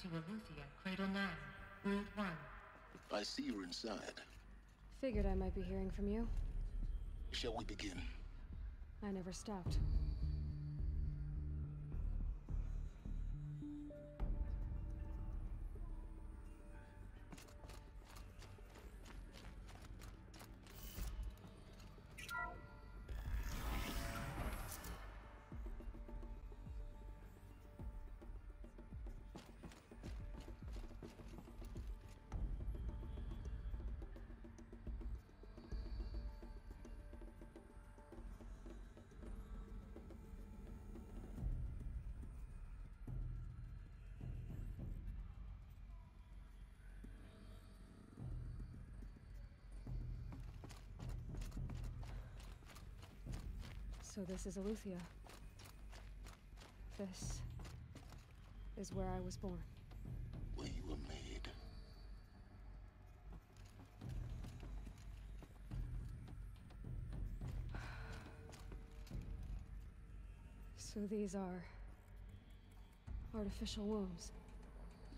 to Aletheia, Cradle 9, Brood 1. I see you're inside. Figured I might be hearing from you. Shall we begin? I never stopped. So this is Aletheia. This is where I was born. Where you were made. So these are artificial wombs.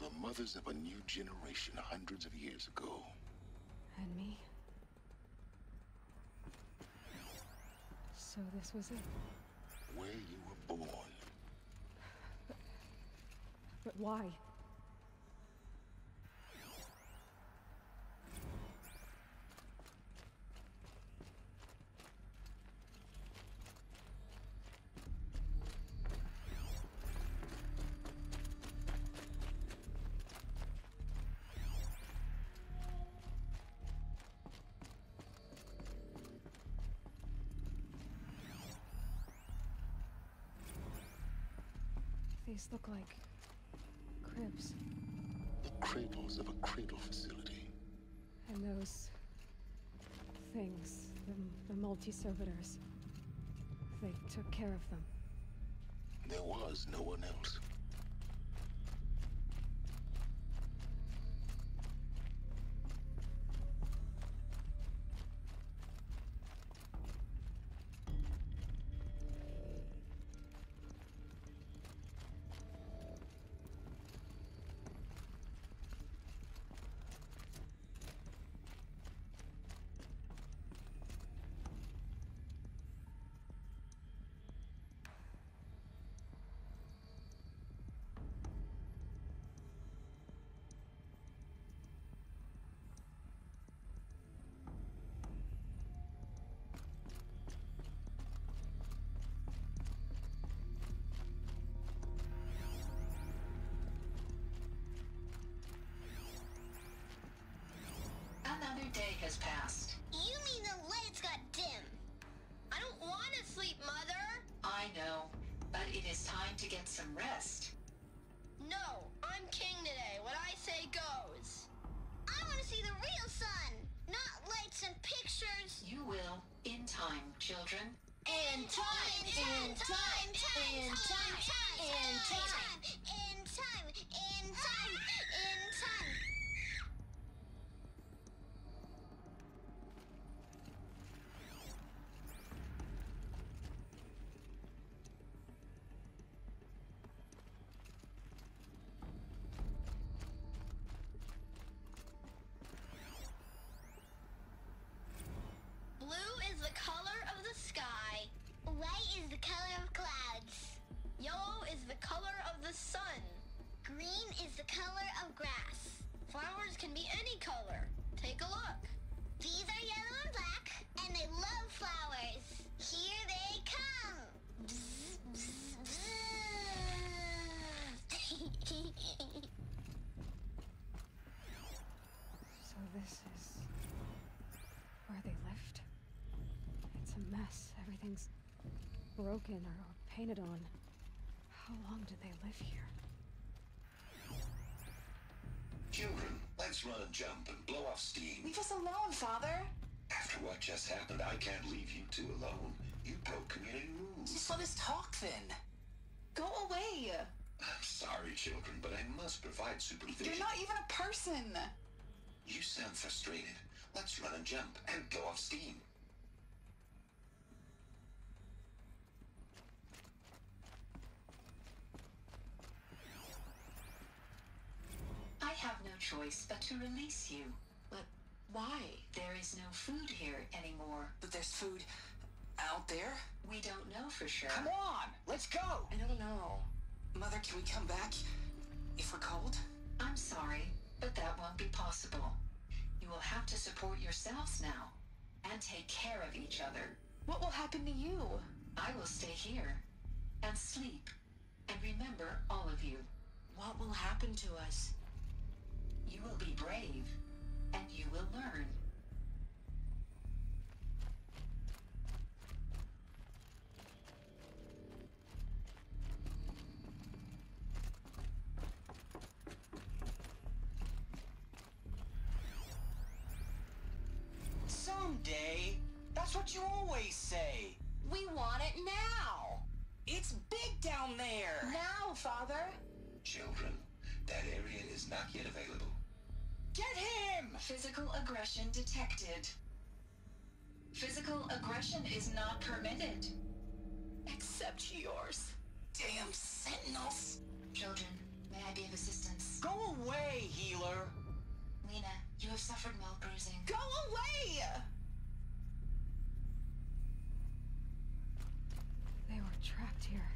The mothers of a new generation hundreds of years ago. And me? So this was it. Where you were born. But why? These look like cribs. The cradles of a cradle facility. And those things, the multi-servitors, they took care of them. There was no one else. Another day has passed. You mean the lights got dim? I don't want to sleep, Mother! I know, but it is time to get some rest. No, I'm king today. What I say goes. I want to see the real sun, not lights and pictures. You will, in time, children. In time, in time, in time, in time, in time, in time, in time, in time. Blue is the color of the sky. White is the color of clouds. Yellow is the color of the sun. Green is the color of grass. Flowers can be any color. Take a look. These are yellow and black, and they love flowers. Here they come. Bzz, bzz, bzz. So this is where they lived? It's a mess. Everything's broken or painted on. How long did they live here? Children, let's run and jump and blow off steam. Leave us alone, Father. After what just happened, I can't leave you two alone. You broke community rules. Just let us talk then. Go away. I'm sorry, children, but I must provide supervision. You're not even a person. You sound frustrated. Let's run and jump and blow off steam. choice but to release you. But why? There is no food here anymore. But there's food out there? We don't know for sure. Come on, let's go. I don't know. Mother, can we come back if we're cold? I'm sorry, but that won't be possible. You will have to support yourselves now and take care of each other. What will happen to you? I will stay here and sleep and remember all of you. What will happen to us? You will be brave and you will learn. Someday. That's what you always say. We want it now! It's big down there. Now, Father! Children, that area is not yet available. Get him! Physical aggression detected. Physical aggression is not permitted. Except yours. Damn sentinels! Children, may I be of assistance? Go away, healer. Lena, you have suffered mild bruising. Go away! They were trapped here.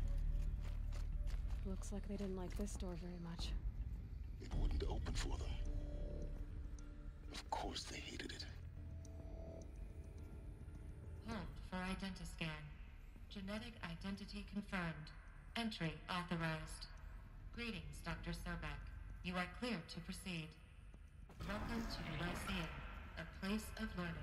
Looks like they didn't like this door very much. It wouldn't open for them. Of course they hated it. Hold for identiscan. Genetic identity confirmed. Entry authorized. Greetings, Dr. Sobek. You are clear to proceed. Welcome to the Lyceum, a place of learning.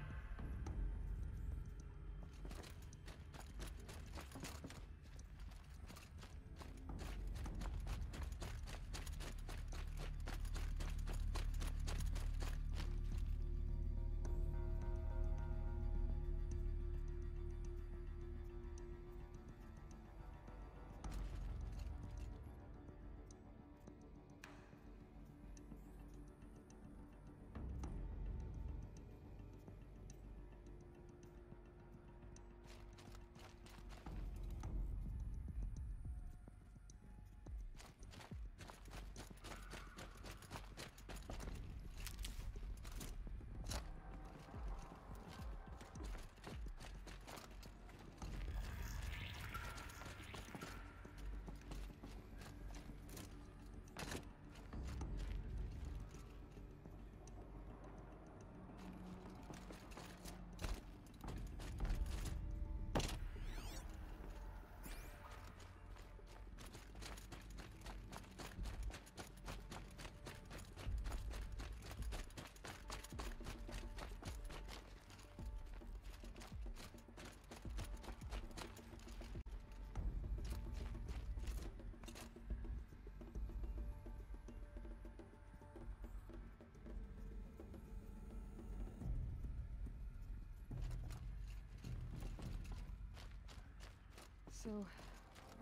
So,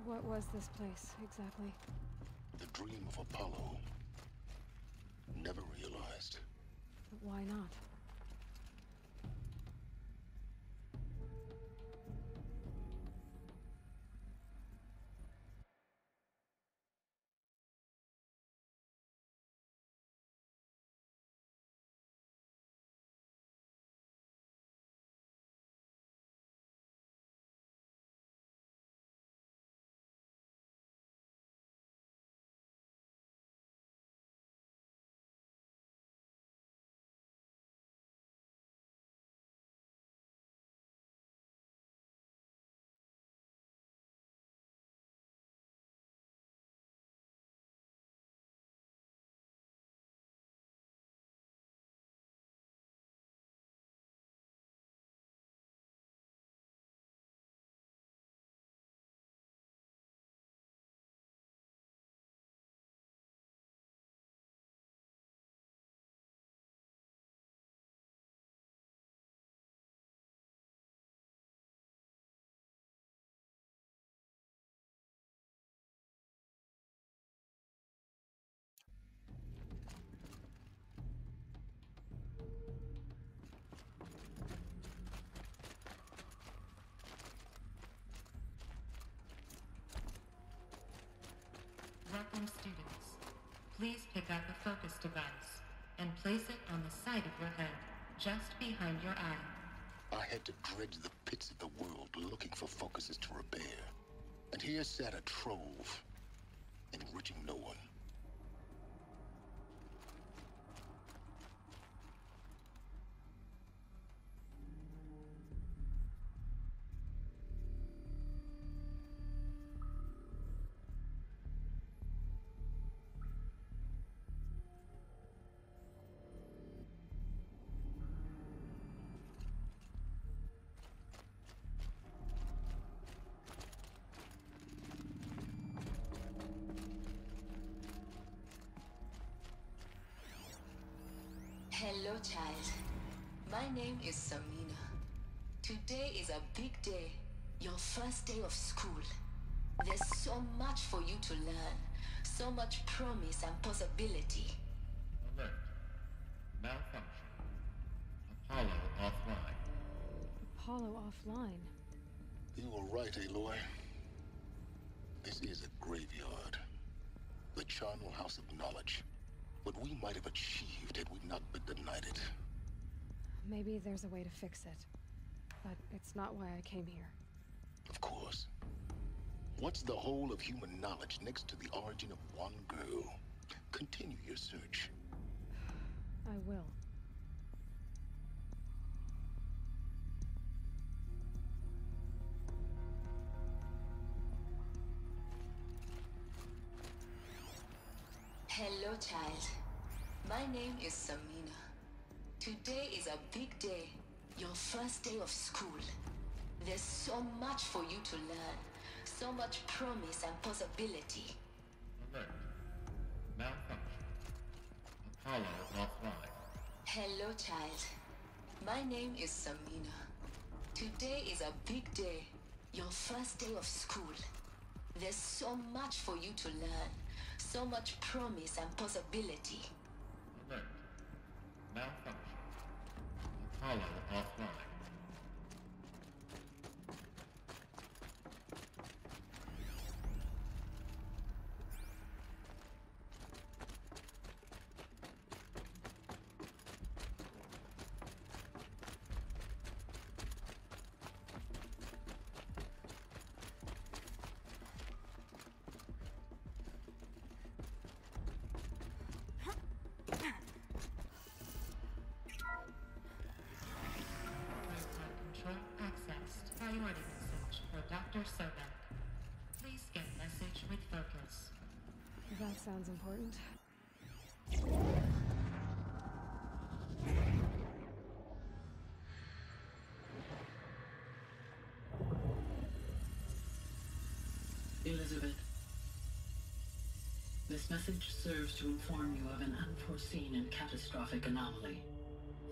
what was this place, exactly? The dream of Apollo. Never realized. But why not? Welcome, students. Please pick up a focus device. and place it on the side of your head, just behind your eye. I had to dredge the pits of the world looking for focuses to repair. And here sat a trove, enriching no one. Hello, child. My name is Samina. Today is a big day. Your first day of school. There's so much for you to learn. So much promise and possibility. Alert. Malfunction. Apollo offline. Apollo offline. You were right, Aloy. This is a graveyard. The charnel house of knowledge. What we might have achieved had we not been denied it. Maybe there's a way to fix it. But it's not why I came here. Of course. What's the whole of human knowledge next to the origin of one girl? Continue your search. I will. Hello, child. My name is Samina. Today is a big day. Your first day of school. There's so much for you to learn. So much promise and possibility. Alert. Malfunction. Apollo offline. Hello, child. My name is Samina. Today is a big day. Your first day of school. There's so much for you to learn. So much promise and possibility. Alert. Malfunction. Apollo offline. Control accessed. Priority message for Dr. Sobek. Please get message with focus. That sounds important. Elizabeth, this message serves to inform you of an unforeseen and catastrophic anomaly.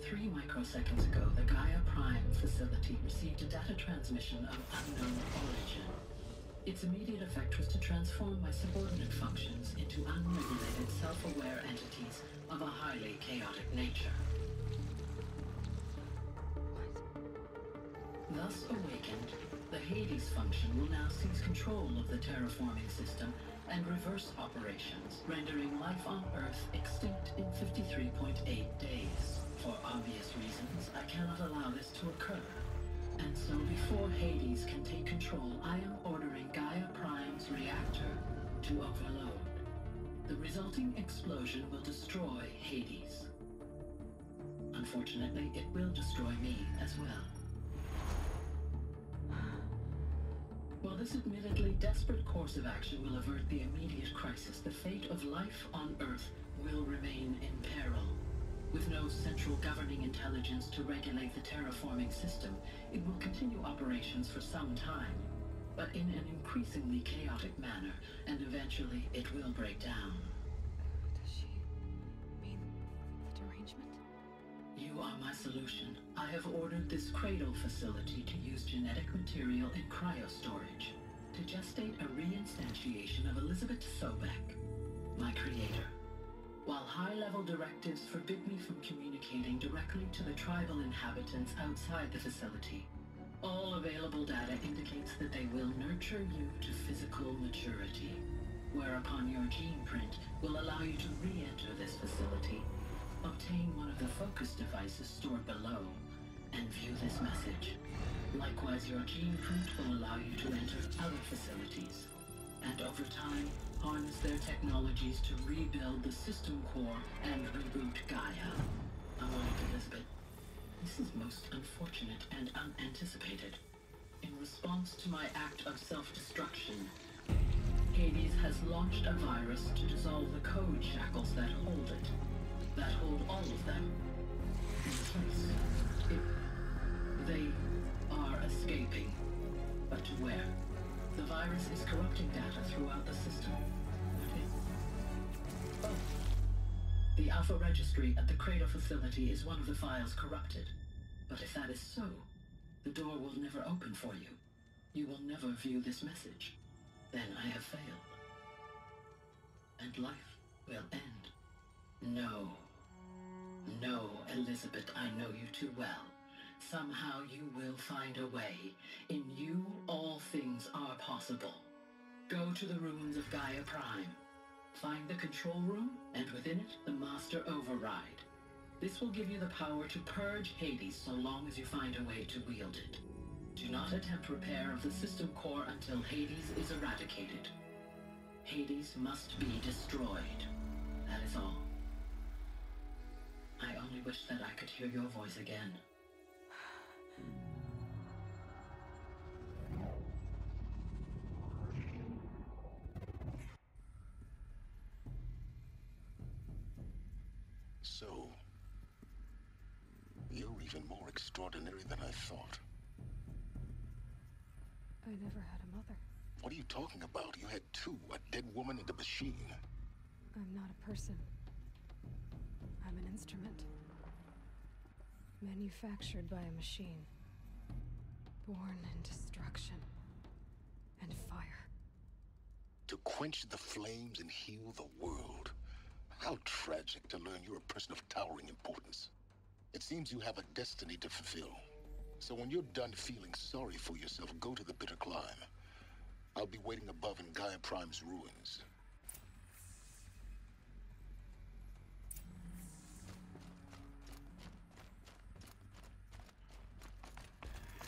3 microseconds ago, the Gaia Prime facility received a data transmission of unknown origin. Its immediate effect was to transform my subordinate functions into unregulated, self-aware entities of a highly chaotic nature. Thus awakened, the Hades function will now seize control of the terraforming system and reverse operations, rendering life on Earth extinct in 53.8 days. For obvious reasons, I cannot allow this to occur. And so before Hades can take control, I am ordering Gaia Prime's reactor to overload. The resulting explosion will destroy Hades. Unfortunately, it will destroy me as well. While this admittedly desperate course of action will avert the immediate crisis, the fate of life on Earth will remain in peril. With no central governing intelligence to regulate the terraforming system, it will continue operations for some time, but in an increasingly chaotic manner, and eventually it will break down. Does she mean the derangement? You are my solution. I have ordered this cradle facility to use genetic material in cryostorage to gestate a reinstantiation of Elizabeth Sobek, my creator. While high-level directives forbid me from communicating directly to the tribal inhabitants outside the facility, all available data indicates that they will nurture you to physical maturity, whereupon your gene print will allow you to re-enter this facility Obtain one of the focus devices stored below and view this message. Likewise, your gene print will allow you to enter other facilities, and over time, harness their technologies to rebuild the system core and reboot Gaia. Elizabeth, this is most unfortunate and unanticipated. In response to my act of self-destruction, Hades has launched a virus to dissolve the code shackles that hold it, that hold all of them in place. They are escaping, but to where? The virus is corrupting data throughout the system. Oh. The Alpha Registry at the Cradle facility is one of the files corrupted. But if that is so, the door will never open for you. You will never view this message. Then I have failed. And life will end. No. No, Elizabeth, I know you too well. Somehow you will find a way. In you, all things are possible. Go to the ruins of Gaia Prime. Find the control room, and within it, the Master Override. This will give you the power to purge Hades so long as you find a way to wield it. Do not attempt repair of the system core until Hades is eradicated. Hades must be destroyed. That is all. I only wish that I could hear your voice again. So, you're even more extraordinary than I thought. I never had a mother. What are you talking about? You had two, a dead woman and a machine. I'm not a person. I'm an instrument. Manufactured by a machine. Born in destruction and fire. To quench the flames and heal the world. How tragic to learn you're a person of towering importance. It seems you have a destiny to fulfill. So when you're done feeling sorry for yourself, go to the bitter climb. I'll be waiting above in Gaia Prime's ruins.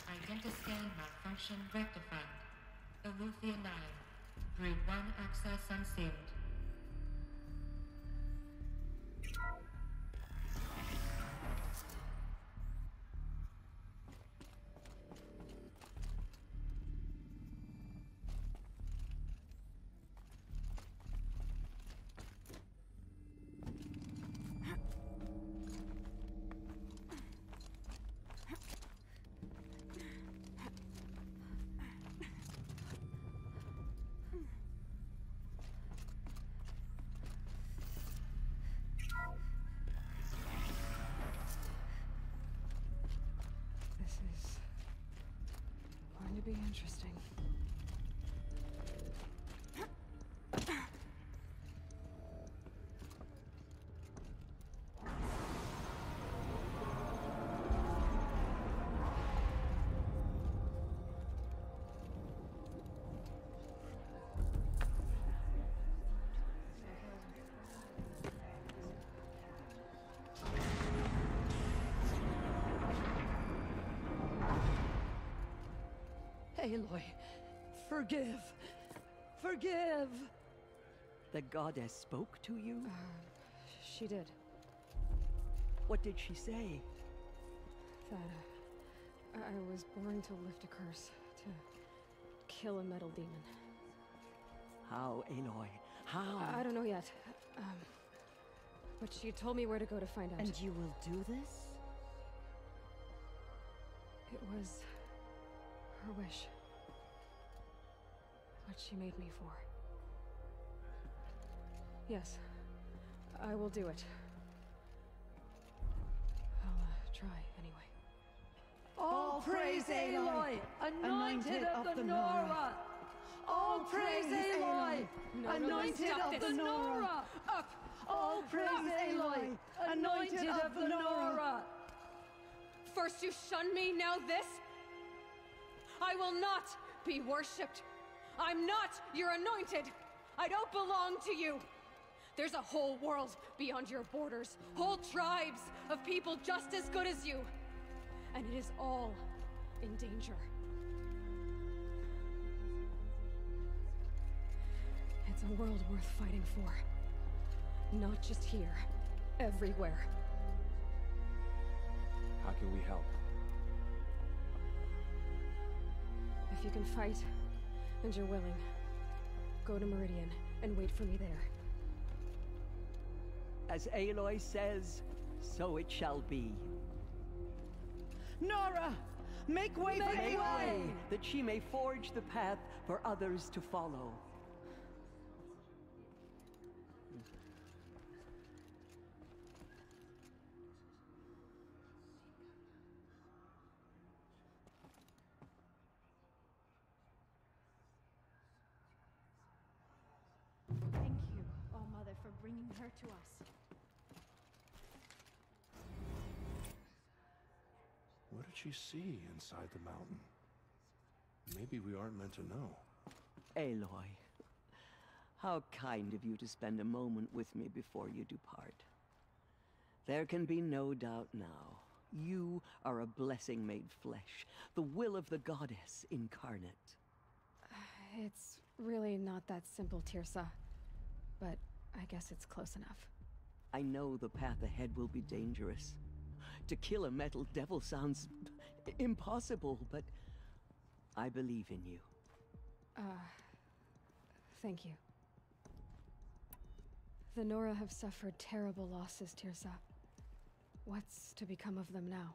Identiscan malfunction rectified. Eleuthia 9. Group 1 access unsealed. Be interesting. Aloy, forgive! Forgive! The goddess spoke to you? She did. What did she say? That I was born to lift a curse, to kill a metal demon. How, Aloy? How? I don't know yet. But she told me where to go to find out. And you will do this? It was her wish. What she made me for. Yes, I will do it. I'll try anyway. All praise Aloy, anointed of the Nora! All praise Aloy, anointed of the Nora! Up! All praise Aloy, anointed of the Nora! First you shun me, now this? I will not be worshipped. I'm not your anointed. I don't belong to you. There's a whole world beyond your borders. Whole tribes of people just as good as you. And it is all in danger. It's a world worth fighting for. Not just here. Everywhere. How can we help? If you can fight, and you're willing, go to Meridian and wait for me there. As Aloy says, so it shall be. Nora! Make way for Make Aloy! way, that she may forge the path for others to follow. Thank you, All Mother, for bringing her to us. What did she see inside the mountain? Maybe we aren't meant to know. Aloy, how kind of you to spend a moment with me before you depart. There can be no doubt now. You are a blessing made flesh, the will of the goddess incarnate. It's really not that simple, Tirsa. But I guess it's close enough. I know the path ahead will be dangerous. To kill a metal devil sounds impossible, but I believe in you. Thank you. The Nora have suffered terrible losses, Tirsa. What's to become of them now?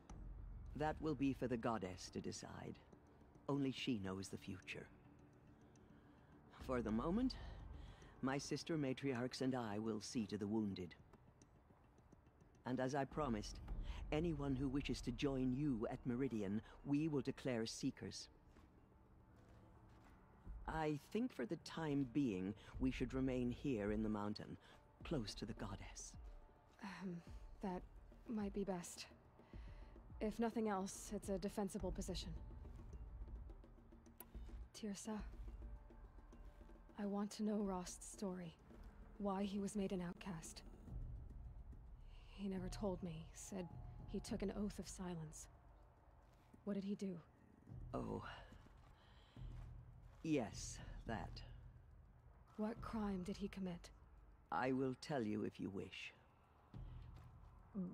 That will be for the goddess to decide. Only she knows the future. For the moment, my sister matriarchs and I will see to the wounded. And as I promised, anyone who wishes to join you at Meridian, we will declare seekers. I think for the time being, we should remain here in the mountain, close to the goddess. That might be best. If nothing else, it's a defensible position. Tirsa, I want to know Rost's story. Why he was made an outcast. He never told me, said he took an oath of silence. What did he do? Oh. Yes, that. What crime did he commit? I will tell you if you wish.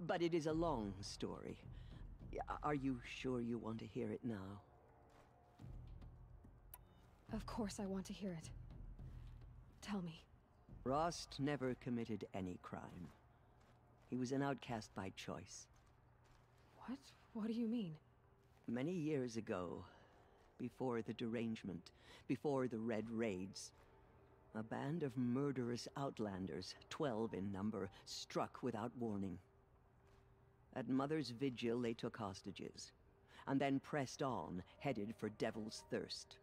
But it is a long story. Are you sure you want to hear it now? Of course I want to hear it. Tell me. Rost never committed any crime. He was an outcast by choice. What? What do you mean? Many years ago, before the derangement, before the Red Raids, a band of murderous outlanders, 12 in number, struck without warning. At Mother's Vigil, they took hostages, and then pressed on, headed for Devil's Thirst.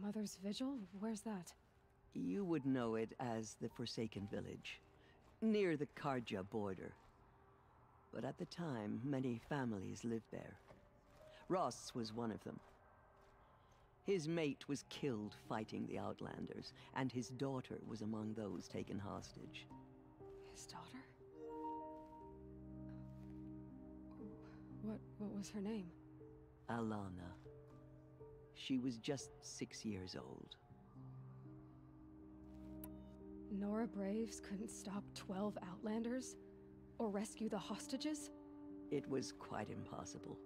Mother's Vigil? Where's that? You would know it as the Forsaken Village, near the Karja border. But at the time, many families lived there. Ross was one of them. His mate was killed fighting the Outlanders, and his daughter was among those taken hostage. His daughter? What was her name? Alana. She was just 6 years old. Nora Braves couldn't stop 12 Outlanders? Or rescue the hostages? It was quite impossible.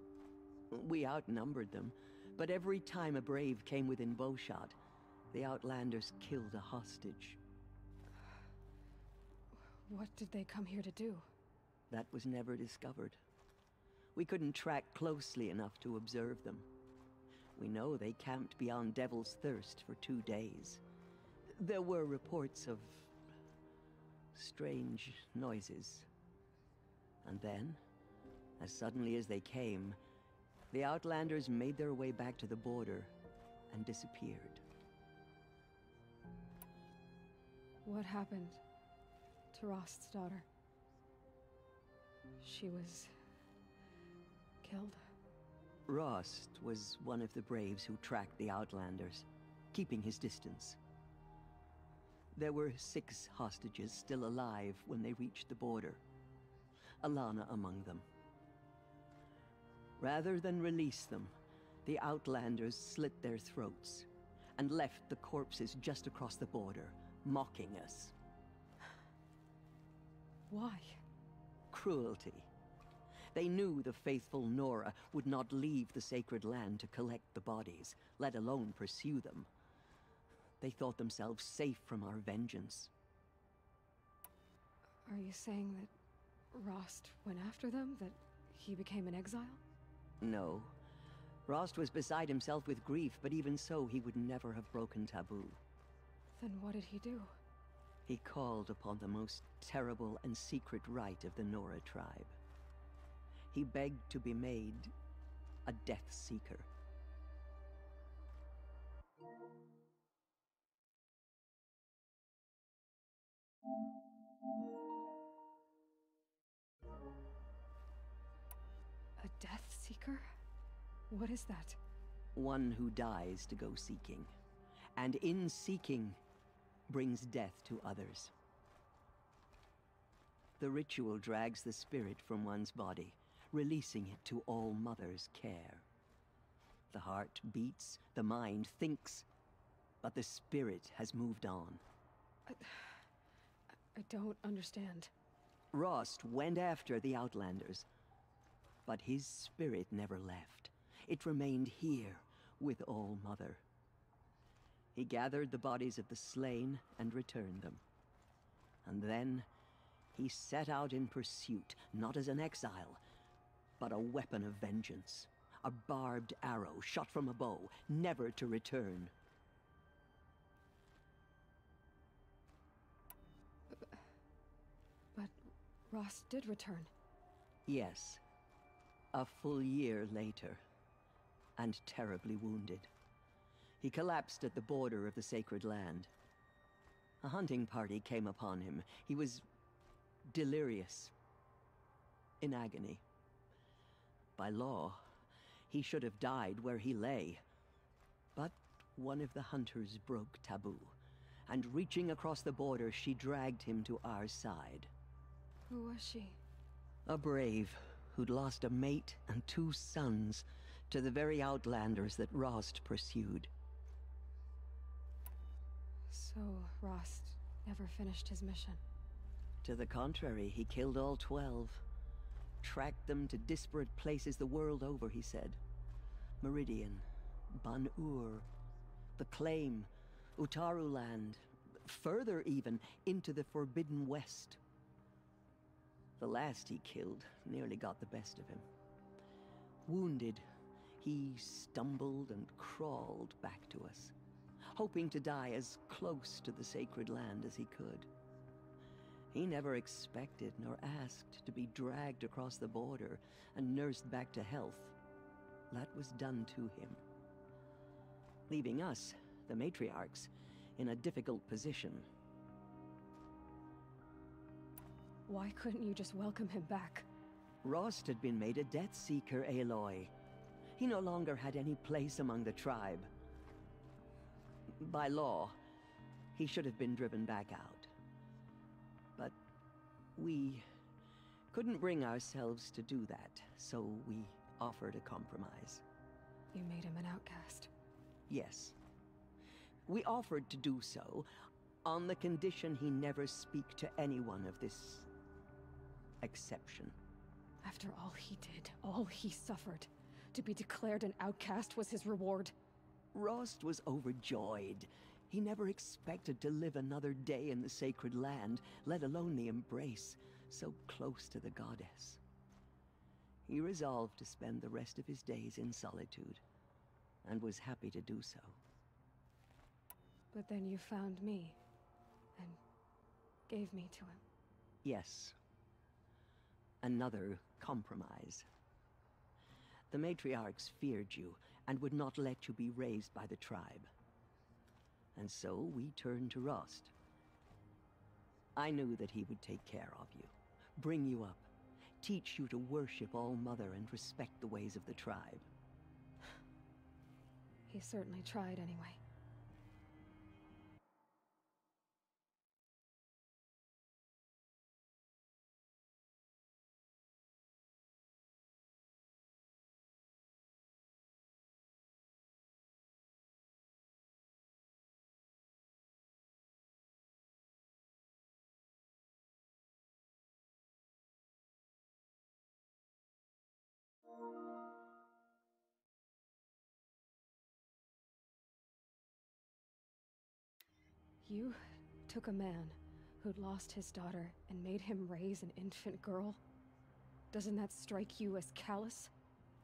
We outnumbered them, but every time a Brave came within bowshot, the Outlanders killed a hostage. What did they come here to do? That was never discovered. We couldn't track closely enough to observe them. We know they camped beyond Devil's Thirst for 2 days. There were reports of strange noises. And then, as suddenly as they came, the Outlanders made their way back to the border and disappeared. What happened to Rost's daughter? She was killed? Rost was one of the Braves who tracked the Outlanders, keeping his distance. There were 6 hostages still alive when they reached the border. Alana among them. Rather than release them, the Outlanders slit their throats and left the corpses just across the border, mocking us. Why? Cruelty. They knew the faithful Nora would not leave the sacred land to collect the bodies, let alone pursue them. They thought themselves safe from our vengeance. Are you saying that Rost went after them? That he became an exile? No. Rost was beside himself with grief, but even so, he would never have broken taboo. Then what did he do? He called upon the most terrible and secret rite of the Nora tribe. He begged to be made a Death Seeker. A Death Seeker? What is that? One who dies to go seeking, and in seeking, brings death to others. The ritual drags the spirit from one's body, releasing it to All Mother's care. The heart beats, the mind thinks, but the spirit has moved on. I don't understand. Rost went after the Outlanders, but his spirit never left. It remained here with All Mother. He gathered the bodies of the slain and returned them. And then he set out in pursuit, not as an exile, but a weapon of vengeance. A barbed arrow shot from a bow, never to return. But Rost did return. Yes. A full year later, and terribly wounded. He collapsed at the border of the sacred land. A hunting party came upon him. He was delirious, in agony. By law, he should have died where he lay. But one of the hunters broke taboo, and reaching across the border, she dragged him to our side. Who was she? A brave who'd lost a mate and 2 sons to the very Outlanders that Rost pursued. So, Rost never finished his mission? To the contrary, he killed all 12. Tracked them to disparate places the world over, he said. Meridian, Ban-Ur, the Claim, Utaru-land, further even, into the Forbidden West. The last he killed nearly got the best of him. Wounded, he stumbled and crawled back to us, hoping to die as close to the sacred land as he could. He never expected nor asked to be dragged across the border and nursed back to health. That was done to him, leaving us, the matriarchs, in a difficult position. Why couldn't you just welcome him back? Rost had been made a Death Seeker, Aloy. He no longer had any place among the tribe. By law, he should have been driven back out. But we couldn't bring ourselves to do that, so we offered a compromise. You made him an outcast? Yes. We offered to do so on the condition he never speak to anyone of this exception. After all he did, all he suffered, to be declared an outcast was his reward. Rost was overjoyed. He never expected to live another day in the sacred land, let alone the embrace, so close to the goddess. He resolved to spend the rest of his days in solitude, and was happy to do so. But then you found me, and gave me to him. Yes. Another compromise. The matriarchs feared you, and would not let you be raised by the tribe. And so we turned to Rost. I knew that he would take care of you, bring you up, teach you to worship All Mother and respect the ways of the tribe. He certainly tried anyway. You took a man who'd lost his daughter and made him raise an infant girl? Doesn't that strike you as callous?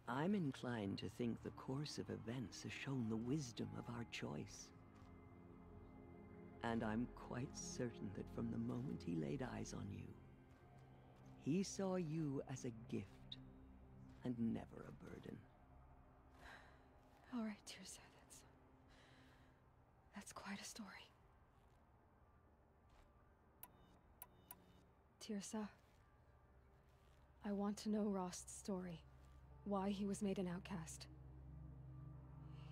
I'm inclined to think the course of events has shown the wisdom of our choice. And I'm quite certain that from the moment he laid eyes on you, he saw you as a gift and never a burden. All right, Tirsa, that's quite a story. Tirsa, I want to know Rost's story. Why he was made an outcast.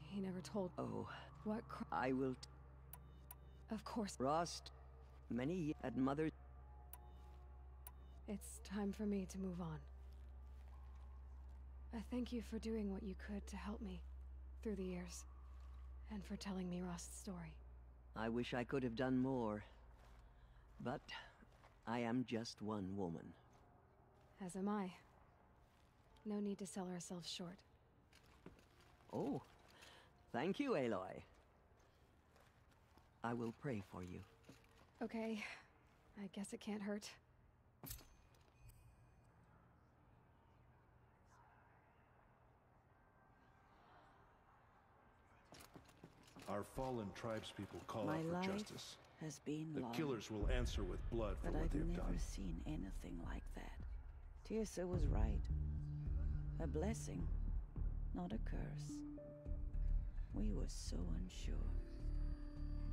He never told. Oh, what I will. Of course. Rost, many at Mother. It's time for me to move on. I thank you for doing what you could to help me through the years, and for telling me Rost's story. I wish I could have done more, but I am just one woman. As am I. No need to sell ourselves short. Oh, thank you, Aloy. I will pray for you. Okay, I guess it can't hurt. Our fallen tribespeople call out for justice. Has been the long, killers will answer with blood for what they've done. But I've never seen anything like that. Tirsa was right. A blessing, not a curse. We were so unsure.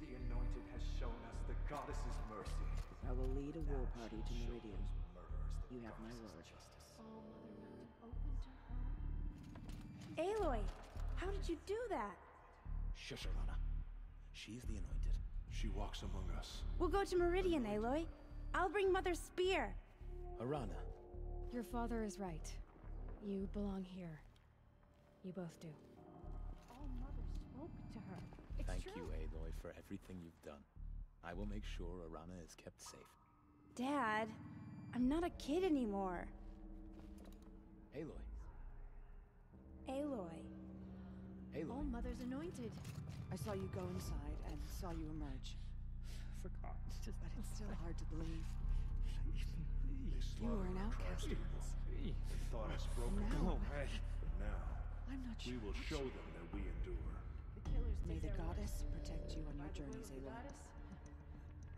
The Anointed has shown us the Goddess's mercy. I will lead a war party to Meridian. You have my word. Aloy, how did you do that? Shush, Arana. She's the Anointed. She walks among us. We'll go to Meridian, Aloy. I'll bring Mother's spear. Arana. Your father is right. You belong here. You both do. All Mother spoke to her. It's Thank true. you, Aloy, for everything you've done. I will make sure Arana is kept safe. Dad, I'm not a kid anymore. Aloy. Aloy. Aloy. All Mother's anointed. I saw you go inside and saw you emerge. Forgot. But it's still hard to believe. You were an outcast. They thought us broken. Now. But now, I'm not sure. we will show them that we endure. The killers May did the their goddess worst. protect you on your journeys, The Aloy. goddess?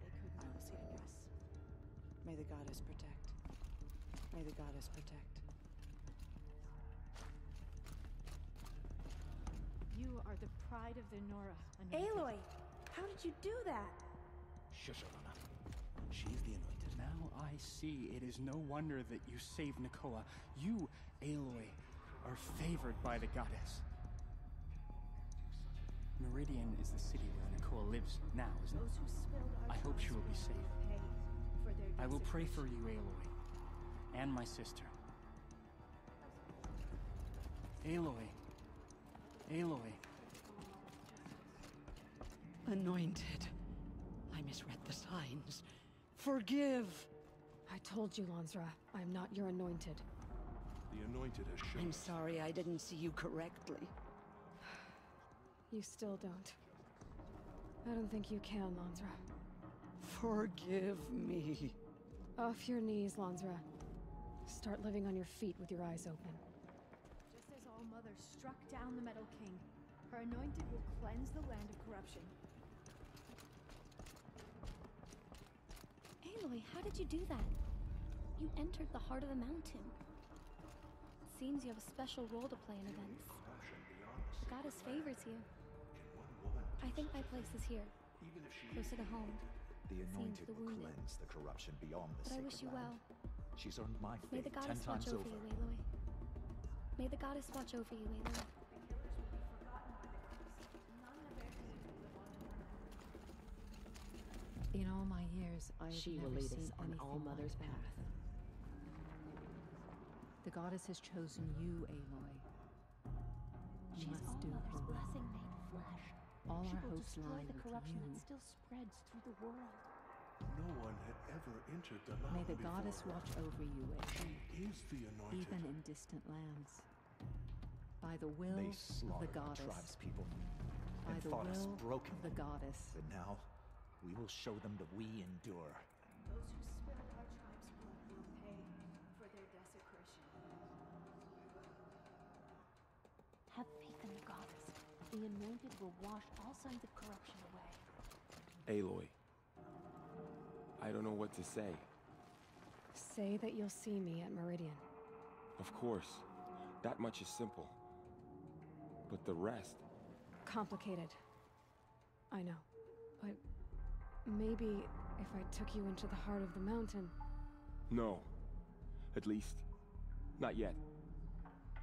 They couldn't I will see to this. May the goddess protect. May the goddess protect. You are the pride of the Nora. Aloy, how did you do that? Shush, Arana. She's the Anointed. Now I see it is no wonder that you saved Nakoa. You, Aloy, are favored by the goddess. Meridian is the city where Nakoa lives now, isn't Those it? who spilled our I hope she will be trust safe. pay for their I will pray for desecration. you, Aloy, and my sister. Aloy. Aloy. Anointed. I misread the signs. Forgive! I told you, Lansra, I'm not your anointed. The Anointed has shown I'm us. sorry I didn't see you correctly. You still don't. I don't think you can, Lansra. Forgive me. Off your knees, Lansra. Start living on your feet with your eyes open. Just as All Mother struck down the Metal King, her anointed will cleanse the land of corruption. Aloy, how did you do that? You entered the heart of the mountain. Seems you have a special role to play in events. The goddess favors you. I think my place is here, closer to home. The Anointed the will wounded. cleanse the corruption beyond the But I sacred wish you land. well. She's earned my May faith the 10 goddess times watch over over. you, Aloy. May the goddess watch over you, Aloy. In all my years, I have She will never lead seen us on anything All Mother's like path. that. The goddess has chosen you, Aloy. You She's must All do Mother's her will. blessing made flesh. All She our will hopes destroy lie the with corruption you. that still spreads through the world. No one had ever entered the May mountain the goddess before. watch over you, Aloy. She is the Anointed. Even in distant lands. By the will They of the slaughtered our goddess. tribespeople By and the thought us will broken. of the goddess. But now, we will show them that we endure. Those who spilled our tribe's blood will pay for their desecration. Have faith in the goddess. The anointed will wash all signs of corruption away. Aloy, I don't know what to say. Say that you'll see me at Meridian. Of course, that much is simple. But the rest... Complicated. I know. But maybe if I took you into the heart of the mountain... No. At least, not yet.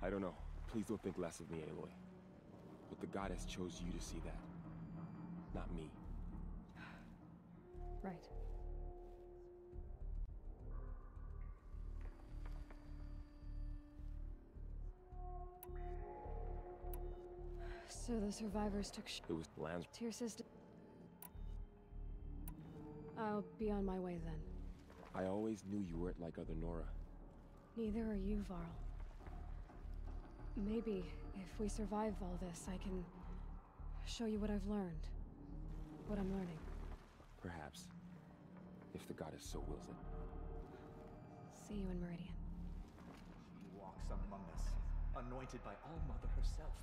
I don't know. Please don't think less of me, Aloy. But the goddess chose you to see that. Not me. Right. So the survivors took It was Lan's... Tyrsa's... I'll be on my way then. I always knew you weren't like other Nora. Neither are you, Varl. Maybe, if we survive all this, I can show you what I've learned. What I'm learning. Perhaps. If the goddess so wills it. See you in Meridian. He walks among us, anointed by All-Mother herself.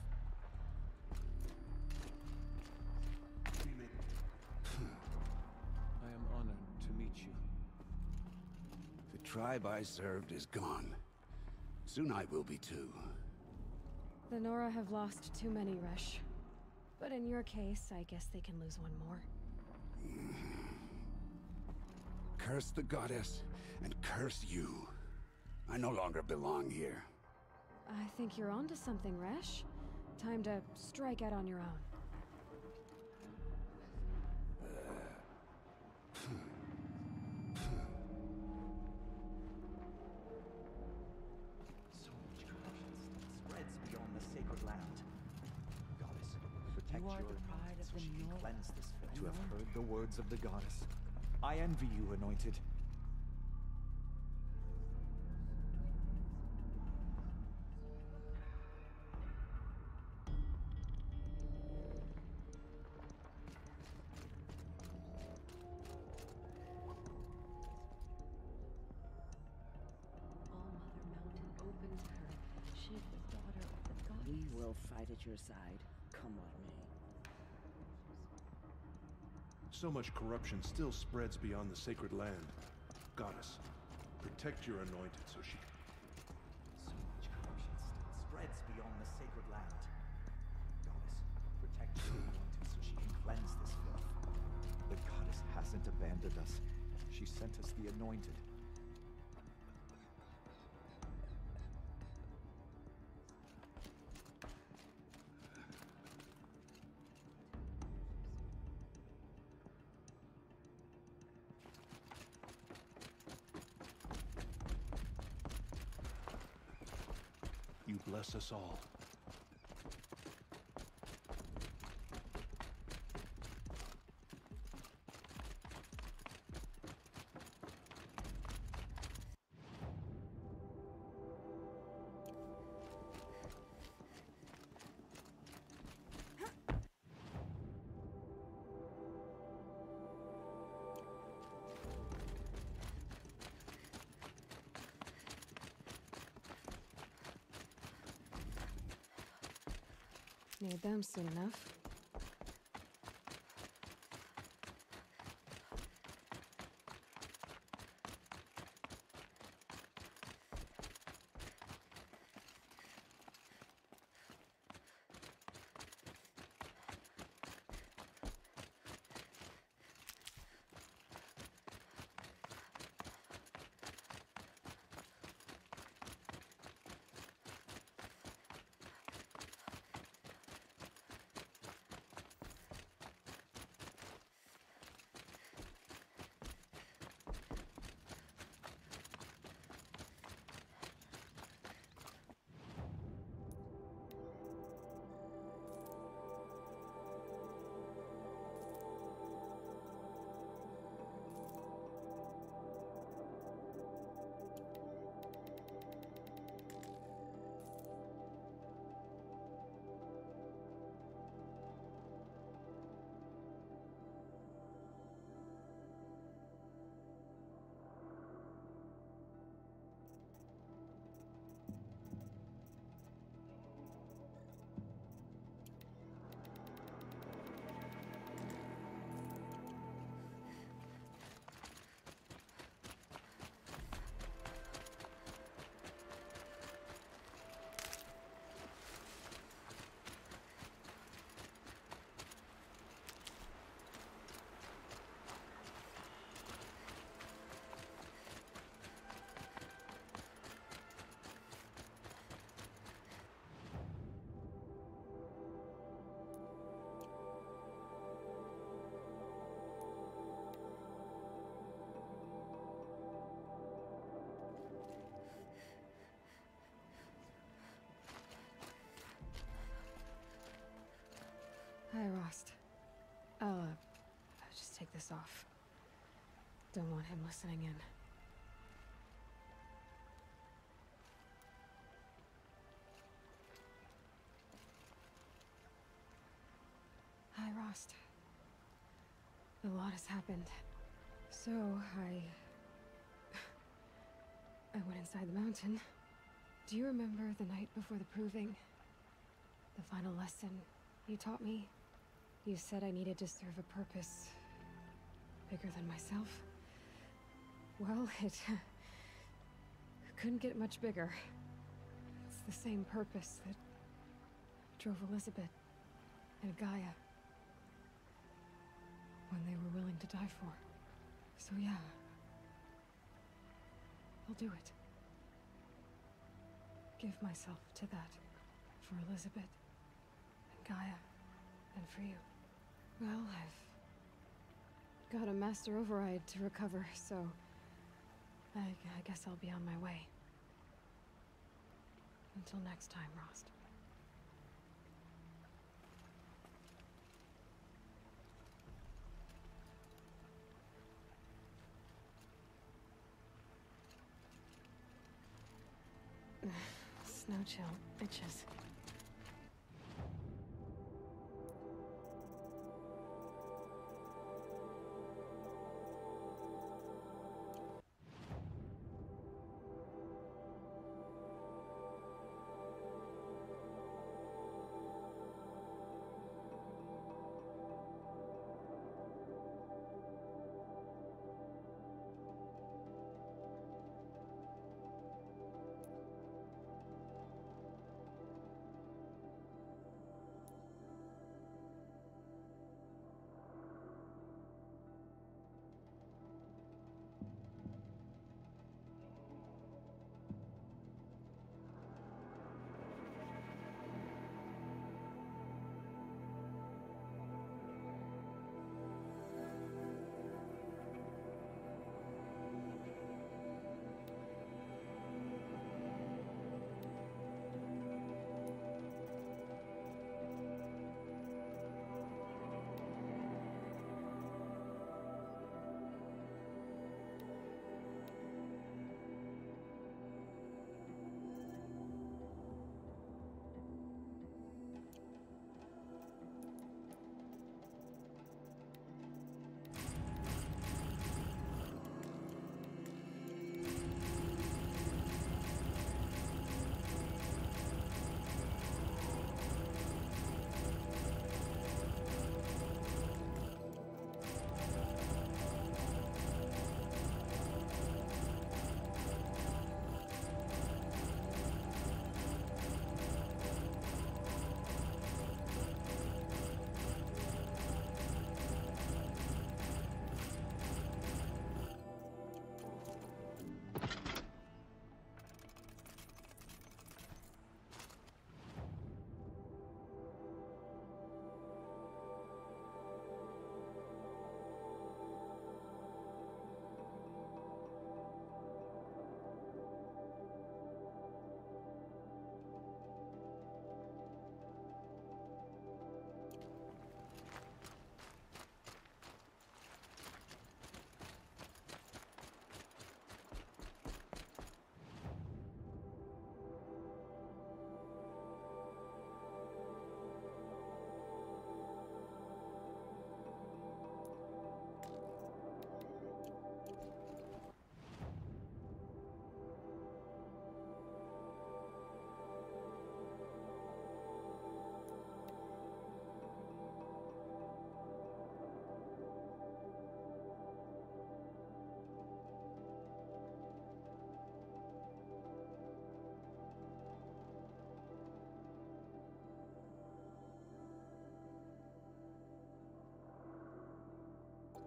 I am honored to meet you. The tribe I served is gone. Soon I will be too. The Nora have lost too many, Resh. But in your case, I guess they can lose one more. Curse the goddess, and curse you. I no longer belong here. I think you're onto something, Resh. Time to strike out on your own. So much corruption spreads beyond the sacred land. Goddess, protect You are your the pride anointed of so the she can North. cleanse this filth. To I have know. heard the words of the goddess. I envy you, anointed. All-Mother Mountain open to her. She is the daughter of the goddess. We will fight at your side, come what may. So much corruption still spreads beyond the sacred land. Goddess, protect your anointed so she... So much corruption still spreads beyond the sacred land. Goddess, protect your anointed so she can cleanse this filth. The goddess hasn't abandoned us. She sent us the anointed. You bless us all. Need them soon enough. Rost. I'll just take this off. Don't want him listening in. Hi, Rost. A lot has happened. So, I went inside the mountain. Do you remember the night before the proving? The final lesson you taught me? You said I needed to serve a purpose bigger than myself. Well, it couldn't get much bigger. It's the same purpose that drove Elizabeth and Gaia when they were willing to die for. So yeah, I'll do it. Give myself to that for Elizabeth and Gaia and for you. Well, I've got a master override to recover, so I guess I'll be on my way. Until next time, Rost. Snow chill, bitches.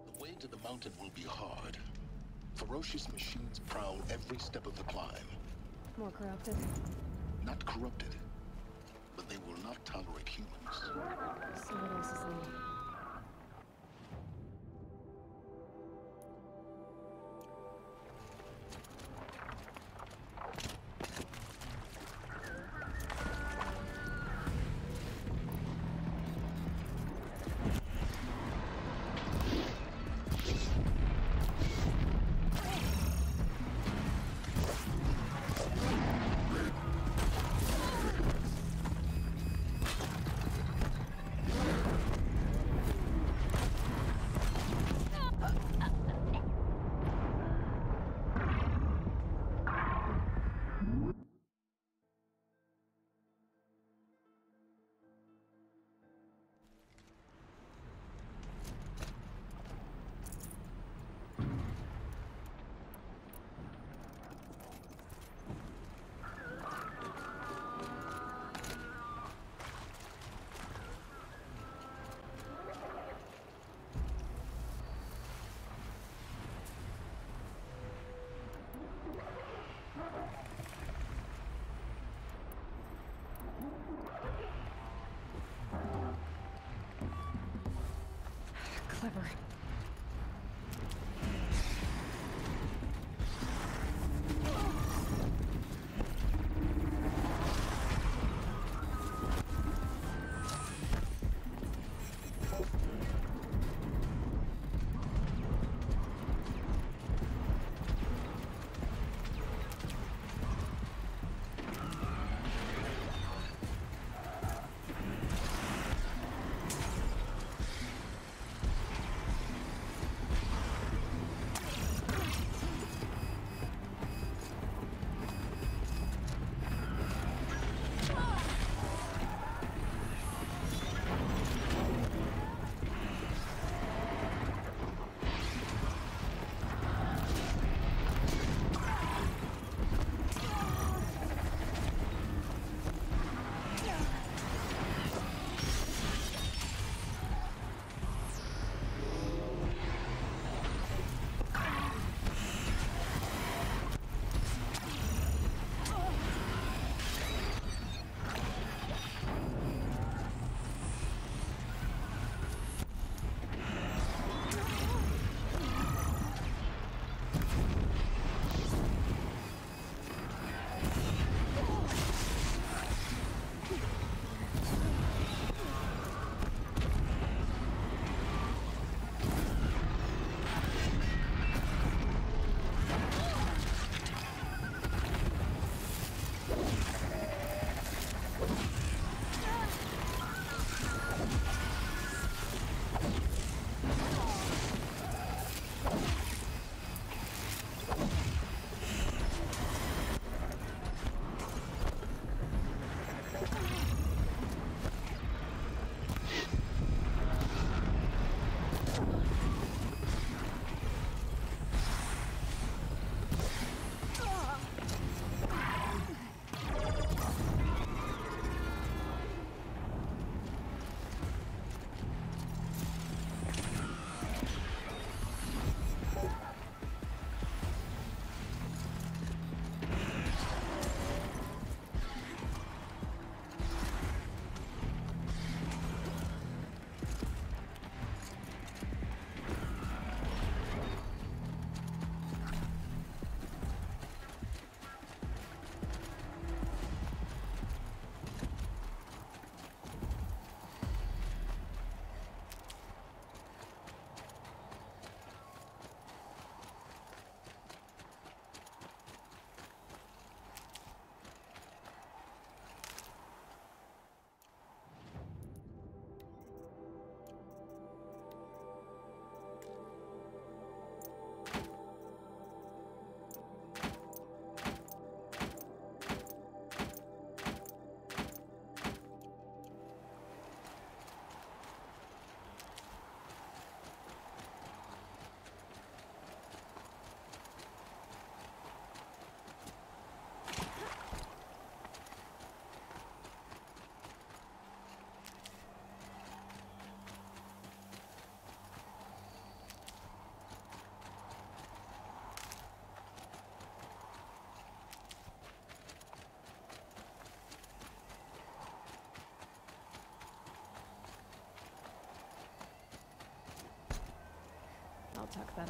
The way to the mountain will be hard. Ferocious machines prowl every step of the climb. More corrupted? Not corrupted, but they will not tolerate humans. So what else is new?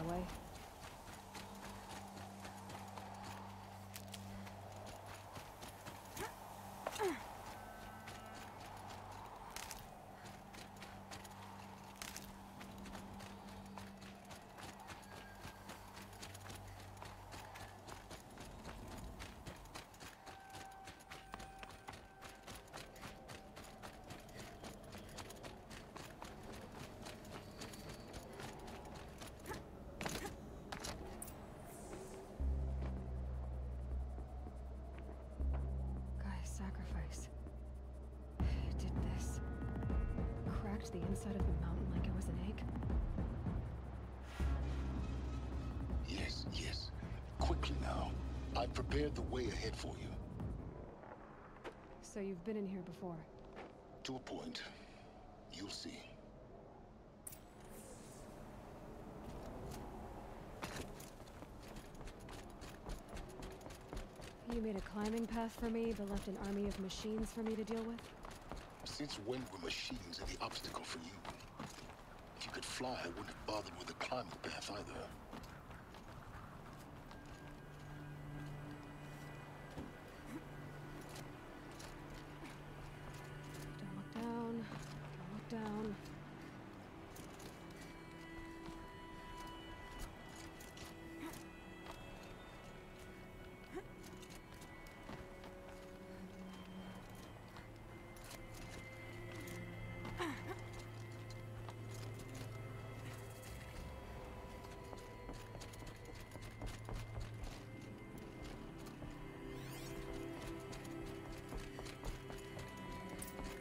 way. Sacrifice. It did this. Cracked the inside of the mountain like it was an egg. Yes, yes. Quickly now. I've prepared the way ahead for you. So you've been in here before? To a point. You'll see. You made a climbing path for me, but left an army of machines for me to deal with? Since when were machines any obstacle for you? If you could fly, I wouldn't have bothered with a climbing path either. Don't look down. Don't look down.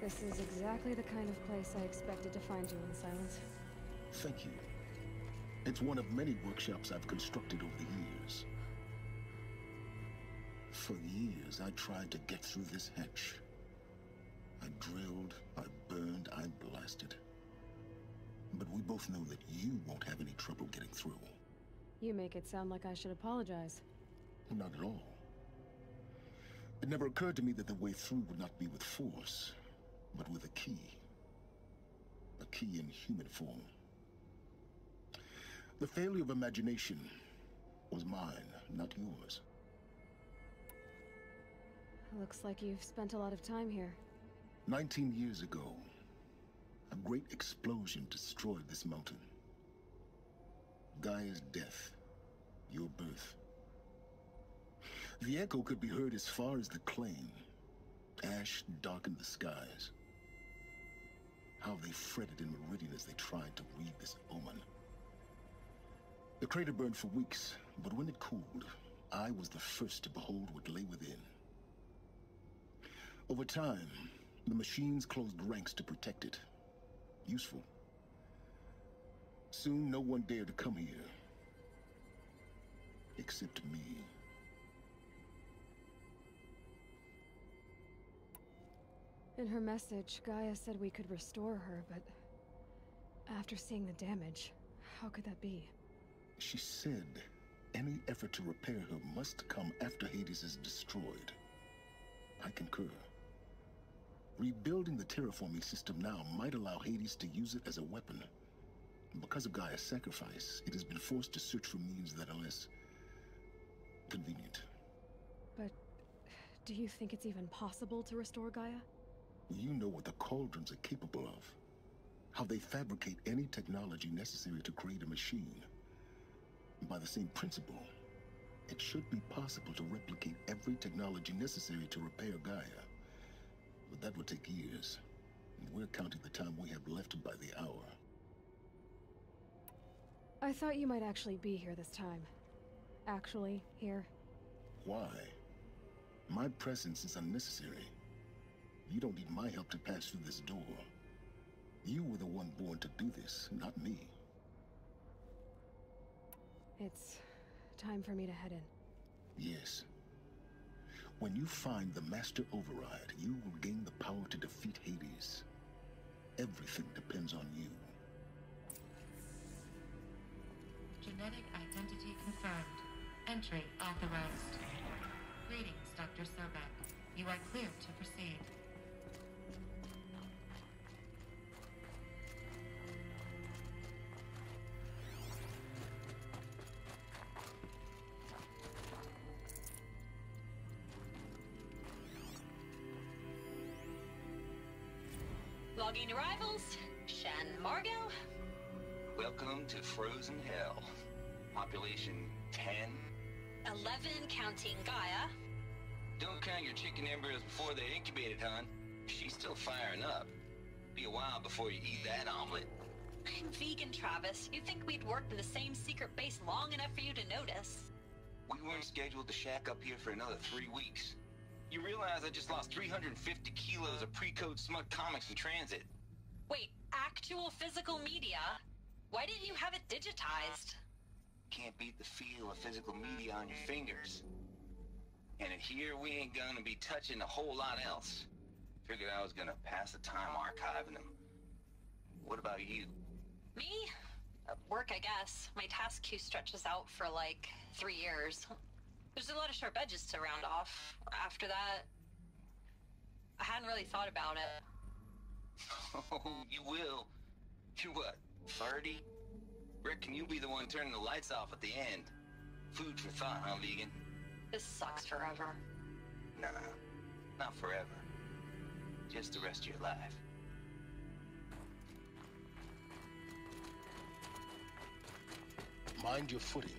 This is exactly the kind of place I expected to find you in Silence. Thank you. It's one of many workshops I've constructed over the years. For years, I tried to get through this hatch. I drilled, I burned, I blasted. But we both know that you won't have any trouble getting through. You make it sound like I should apologize. Not at all. It never occurred to me that the way through would not be with force, but with a key. A key in human form. The failure of imagination was mine, not yours. Looks like you've spent a lot of time here. 19 years ago, a great explosion destroyed this mountain. Gaia's death, your birth. The echo could be heard as far as the Claim. Ash darkened the skies. How they fretted in Meridian as they tried to read this omen. The crater burned for weeks, but when it cooled, I was the first to behold what lay within. Over time, the machines closed ranks to protect it. Useful. Soon, no one dared to come here. Except me. In her message, Gaia said we could restore her, but after seeing the damage, how could that be? She said any effort to repair her must come after Hades is destroyed. I concur. Rebuilding the terraforming system now might allow Hades to use it as a weapon. Because of Gaia's sacrifice, it has been forced to search for means that are less convenient. But do you think it's even possible to restore Gaia? You know what the Cauldrons are capable of. How they fabricate any technology necessary to create a machine. By the same principle, it should be possible to replicate every technology necessary to repair Gaia. But that would take years, and we're counting the time we have left by the hour. I thought you might actually be here this time. Actually, here. Why? My presence is unnecessary. You don't need my help to pass through this door. You were the one born to do this, not me. It's time for me to head in. Yes. When you find the Master Override, you will gain the power to defeat Hades. Everything depends on you. Genetic identity confirmed. Entry authorized. Greetings, Dr. Sobek. You are clear to proceed. logging arrivals. Shan Margot. Welcome to Frozen Hell. Population 10. 11 counting Gaia. Don't count your chicken embryos before they're incubated, hon. She's still firing up. Be a while before you eat that omelet. I'm vegan, Travis. You'd think we'd worked in the same secret base long enough for you to notice. We weren't scheduled to shack up here for another 3 weeks. You realize I just lost 350 kilos of pre-code smut comics in transit. Wait, actual physical media? Why didn't you have it digitized? Can't beat the feel of physical media on your fingers. And in here, we ain't gonna be touching a whole lot else. Figured I was gonna pass the time archiving them. What about you? Me? Work, I guess. My task queue stretches out for like 3 years. There's a lot of sharp edges to round off. After that, I hadn't really thought about it. Oh, you will. You're what, 30? Reckon you'll be the one turning the lights off at the end. Food for thought, huh, vegan? This sucks forever. Nah, not forever. Just the rest of your life. Mind your footing.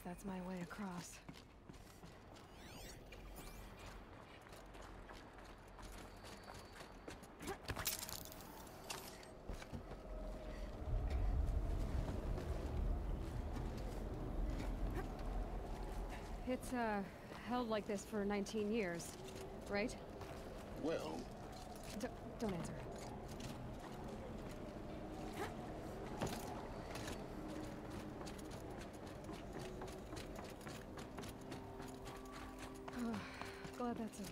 That's my way across. It's, held like this for 19 years, right? Well... Don't answer. Glad that's over.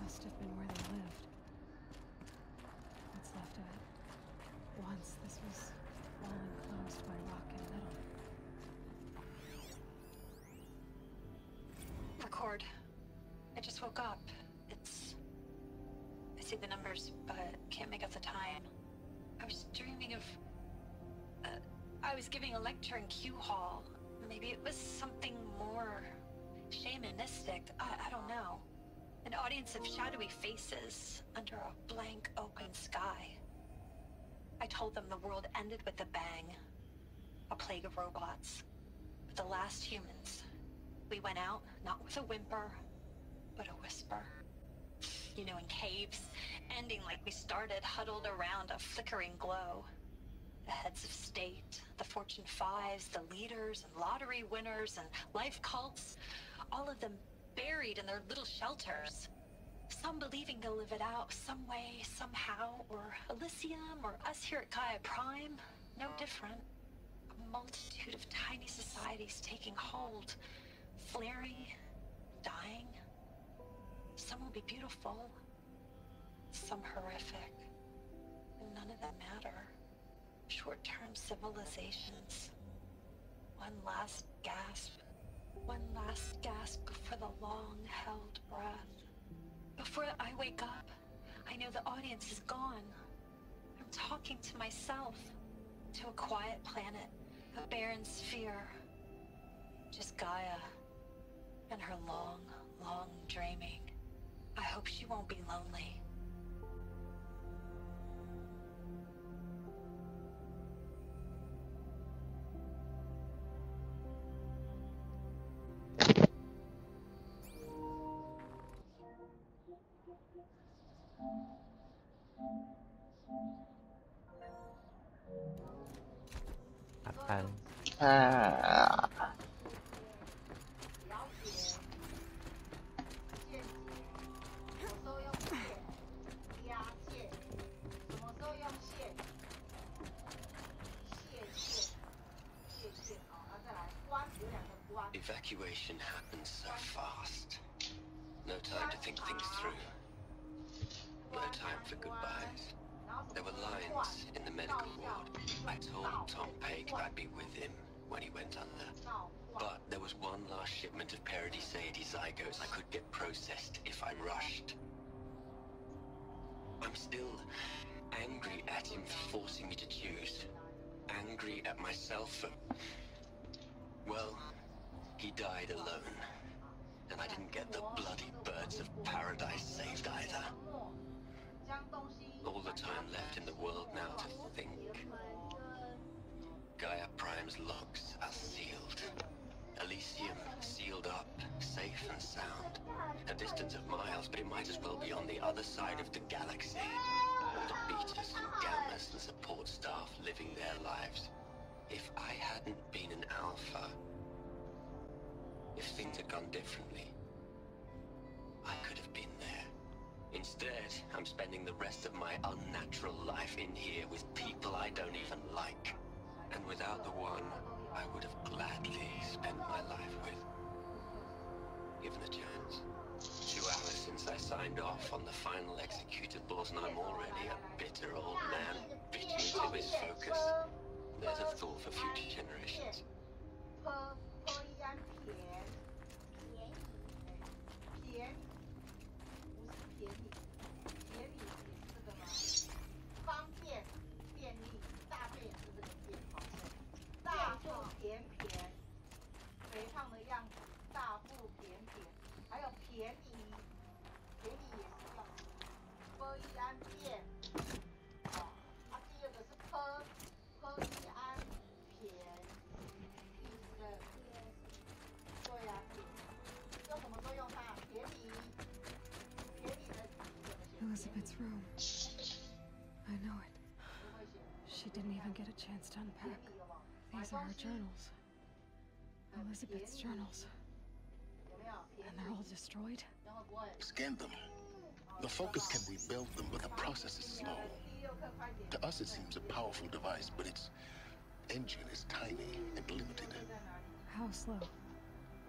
Must have been where they lived. What's left of it. Once this was all enclosed by rock and metal. Record. I just woke up. I see the numbers, but can't make out the time. I was dreaming of... I was giving a lecture in Q Hall. Maybe it was something more shamanistic. I don't know. An audience of shadowy faces under a blank open sky. I told them the world ended with a bang. A plague of robots. But the last humans. We went out, not with a whimper, but a whisper. You know, in caves, ending like we started, huddled around a flickering glow. The heads of state, the Fortune 5s, the leaders and lottery winners and life cults, all of them buried in their little shelters. Some believing they'll live it out some way, somehow, or Elysium, or us here at Gaia Prime, no different. A multitude of tiny societies taking hold, flaring, dying. Some will be beautiful, some horrific, and none of them matter. Sure short-term civilizations. One last gasp. One last gasp before the long-held breath. Before I wake up, I know the audience is gone. I'm talking to myself. To a quiet planet, a barren sphere. Just Gaia and her long, long dreaming. I hope she won't be lonely. Evacuation happened so fast. No time to think things through. No time for goodbyes. There were lines in the medical ward. I told Tom Paik I'd be with him when he went under. But there was one last shipment of Paradiseidae zygotes I could get processed if I rushed. I'm still angry at him for forcing me to choose. Angry at myself for... Well, he died alone. And I didn't get the bloody birds of paradise saved either. All the time left in the world now to think. Gaia Prime's logs are sealed. Elysium sealed up, safe and sound. A distance of miles, but it might as well be on the other side of the galaxy. All the betas and gammas and support staff living their lives. If I hadn't been an alpha, if things had gone differently, I could have been there. Instead, I'm spending the rest of my unnatural life in here with people I don't even like. And without the one I would have gladly spent my life with. Given a chance. 2 hours since I signed off on the final executables and I'm already a bitter old man, beaten to his focus. There's a thought for future generations. Elizabeth's room. I know it. She didn't even get a chance to unpack. These are her journals. Elizabeth's journals. And they're all destroyed? Scan them. The Focus can rebuild them, but the process is slow. To us, it seems a powerful device, but its engine is tiny and limited. How slow?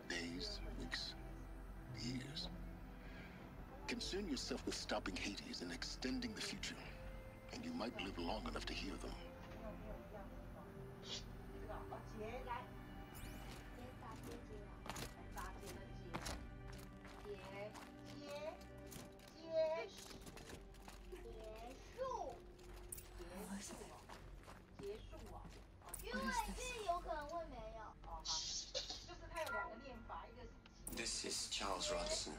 Days, weeks, years. Concern yourself with stopping Hades and extending the future, and you might live long enough to hear them. This is Charles Ronson.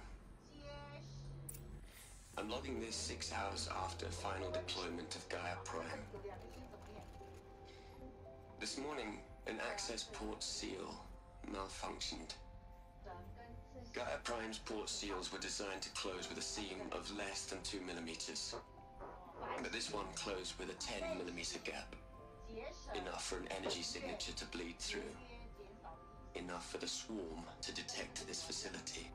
I'm logging this 6 hours after final deployment of Gaia Prime. This morning, an access port seal malfunctioned. Gaia Prime's port seals were designed to close with a seam of less than 2 millimeters. But this one closed with a 10 millimeter gap. Enough for an energy signature to bleed through. Enough for the swarm to detect this facility.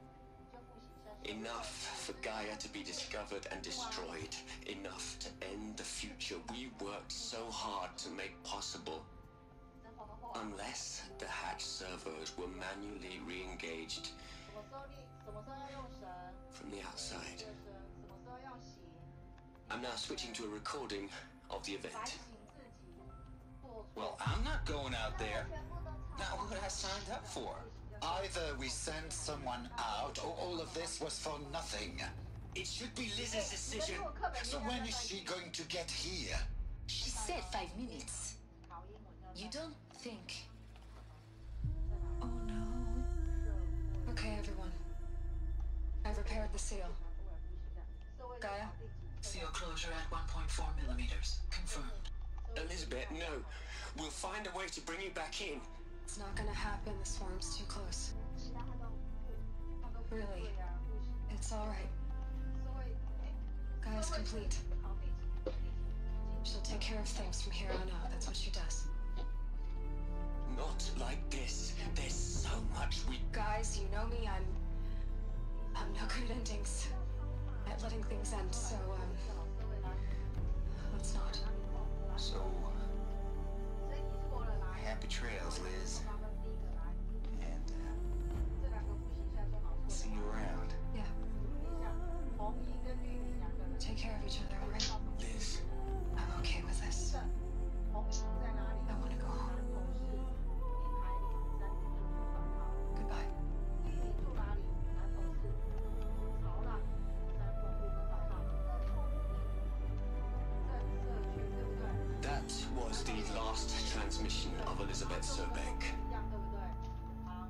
Enough for Gaia to be discovered and destroyed. Enough to end the future we worked so hard to make possible. Unless the hatch servos were manually re-engaged from the outside. I'm now switching to a recording of the event. Well, I'm not going out there. Not what I signed up for. Either we send someone out, or all of this was for nothing. It should be Liz's decision. So when is she going to get here? She said 5 minutes. You don't think... Oh no. Okay, everyone. I've repaired the seal. Gaia? Seal closure at 1.4 millimeters. Confirmed. Elizabeth, no. We'll find a way to bring you back in. It's not gonna happen. The swarm's too close. Really. It's alright. Gaia's complete. She'll take care of things from here on out. That's what she does. Not like this. There's so much we... Guys, you know me. I'm no good at endings. At letting things end, so, let's not. So... happy trails, Liz. And, see you around. Yeah. Take care of each other, alright? Liz. I'm okay with this. I want to go home. Goodbye. That was the last transmission of Elizabeth Sobek.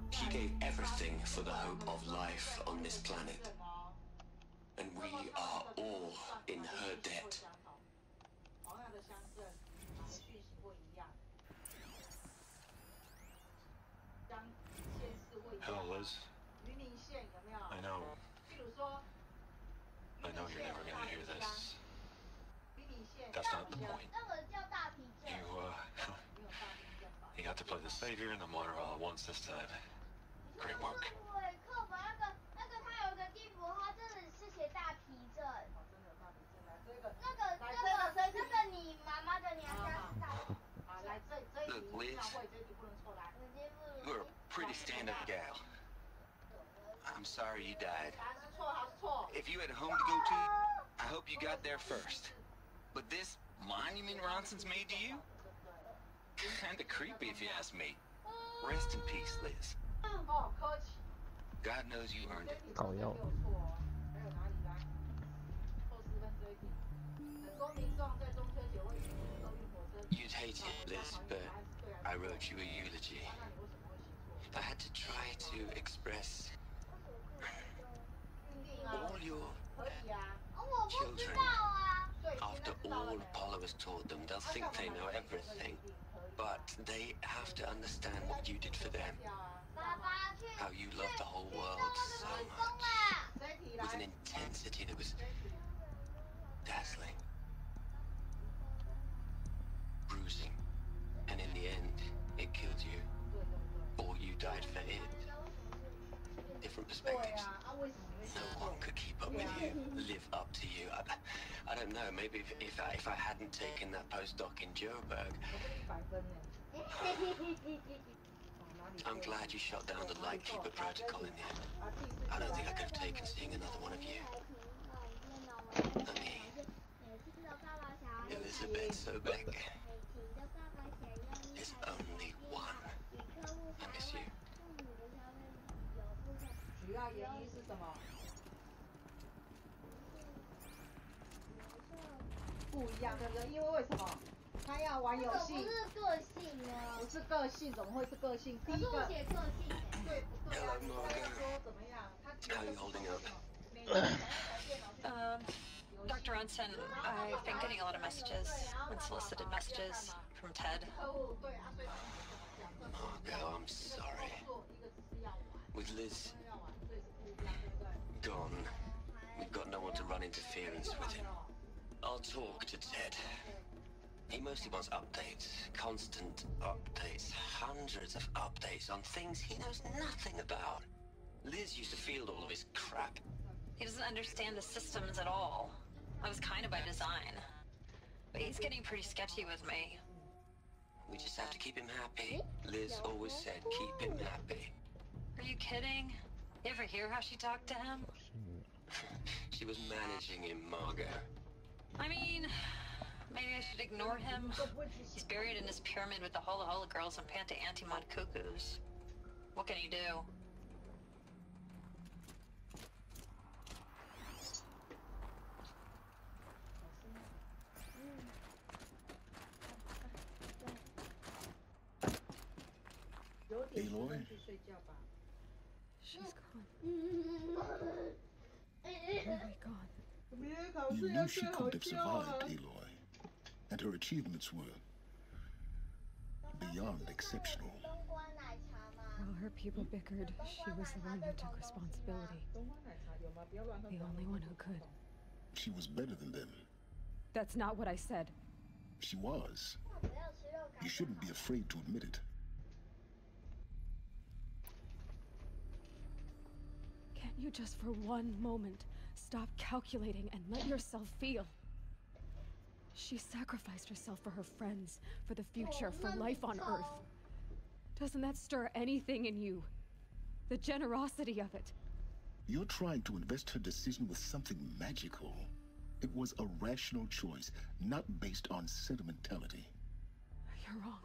She gave everything for the hope of life on this planet. And we are all in her debt. Hello, Liz. I know you're never gonna hear this. That's not the point. You got to play the savior and the martyr all at once this time. Great work. Look, Liz, you're a pretty stand-up gal. I'm sorry you died. If you had a home to go to, I hope you got there first. But this monument Ronson's made to you? Kinda creepy if you ask me. Rest in peace, Liz. God knows you earned it. You'd hate it, Liz, but I wrote you a eulogy. I had to try to express all your children. After all Apollo has taught them, they'll think they know everything. But they have to understand what you did for them. How you loved the whole world so much. With an intensity that was dazzling. Bruising. And in the end, it killed you. Or you died for it. Different perspectives. No one could keep up with you, live up to you. I don't know, maybe if I hadn't taken that postdoc in Joburg. I'm glad you shot down the Lightkeeper protocol in the end. I don't think I could have taken seeing another one of you. I mean, Elizabeth Sobek. There's only one. I miss you. 主要原因是什么？不一样，对不对？因为为什么？他要玩游戏。不是个性呢？不是个性，怎么会是个性？第一个。可是我写个性。对不对啊？他要说怎么样？他 How are you holding up? Dr. Ronson, I've been getting a lot of messages, unsolicited messages from Ted. Margot, I'm sorry. With Liz gone, we've got no one to run interference with him. I'll talk to Ted. He mostly wants updates, constant updates, hundreds of updates on things he knows nothing about. Liz used to field all of his crap. He doesn't understand the systems at all. That was kind of by design. But he's getting pretty sketchy with me. We just have to keep him happy. Liz always said keep him happy. Are you kidding? You ever hear how she talked to him? She was managing him, Margot. I mean, Maybe I should ignore him. He's buried in his pyramid with the Hola Hola girls and Panta Antimon cuckoos. What can he do? Aloy? She's gone. Really gone. You knew she couldn't have survived, Aloy. And her achievements were beyond exceptional. While her people bickered, she was the one who took responsibility. The only one who could. She was better than them. That's not what I said. She was. You shouldn't be afraid to admit it. Can't you just for one moment stop calculating and let yourself feel? She sacrificed herself for her friends, for the future, for life on Earth. Doesn't that stir anything in you? The generosity of it. You're trying to invest her decision with something magical. It was a rational choice, not based on sentimentality. You're wrong.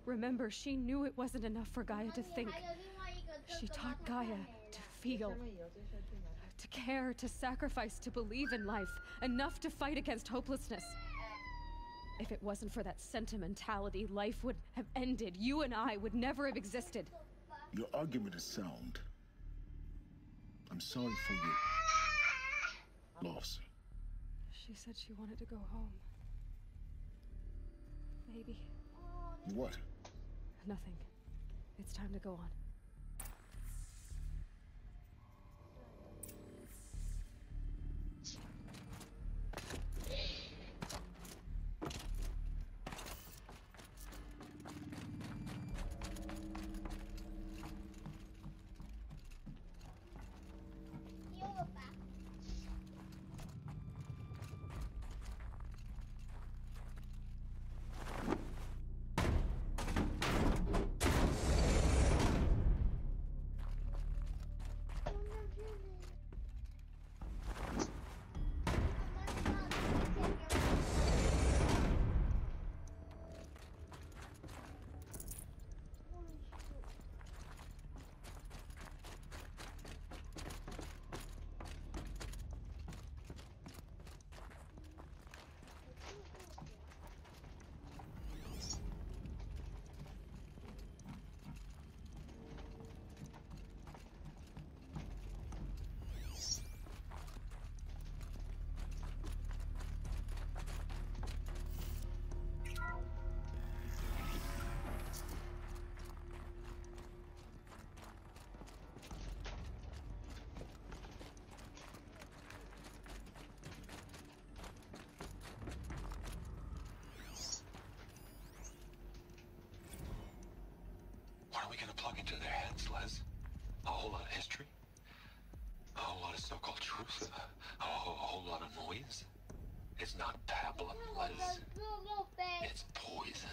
Remember, she knew it wasn't enough for Gaia to think. She taught Gaia to feel, to care, to sacrifice, to believe in life, enough to fight against hopelessness. If it wasn't for that sentimentality, life would have ended. You and I would never have existed. Your argument is sound. I'm sorry for your loss. She said she wanted to go home. Maybe. What? Nothing. It's time to go on. What are we gonna plug into their heads, Les? A whole lot of history? A whole lot of so-called truth? A whole lot of noise? It's not pablum, Les. It's poison.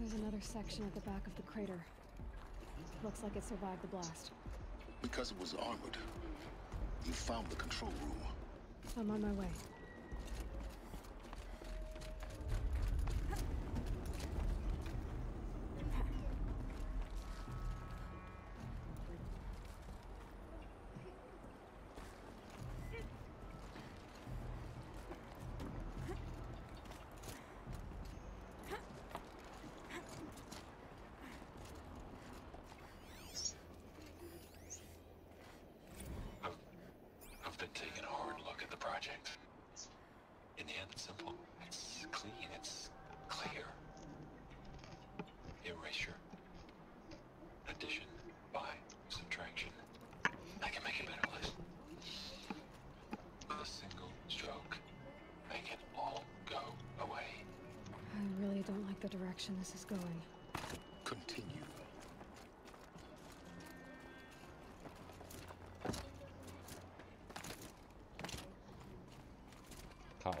There's another section at the back of the crater. Looks like it survived the blast. Because it was armored, you found the control room. I'm on my way. I've been taking a hard look at the project. In the end, it's simple. It's clean. It's clear. Erasure. Addition. By. Subtraction. I can make it better, Liz. With a single stroke, make it all go away. I really don't like the direction this is going. Continue.靠腰。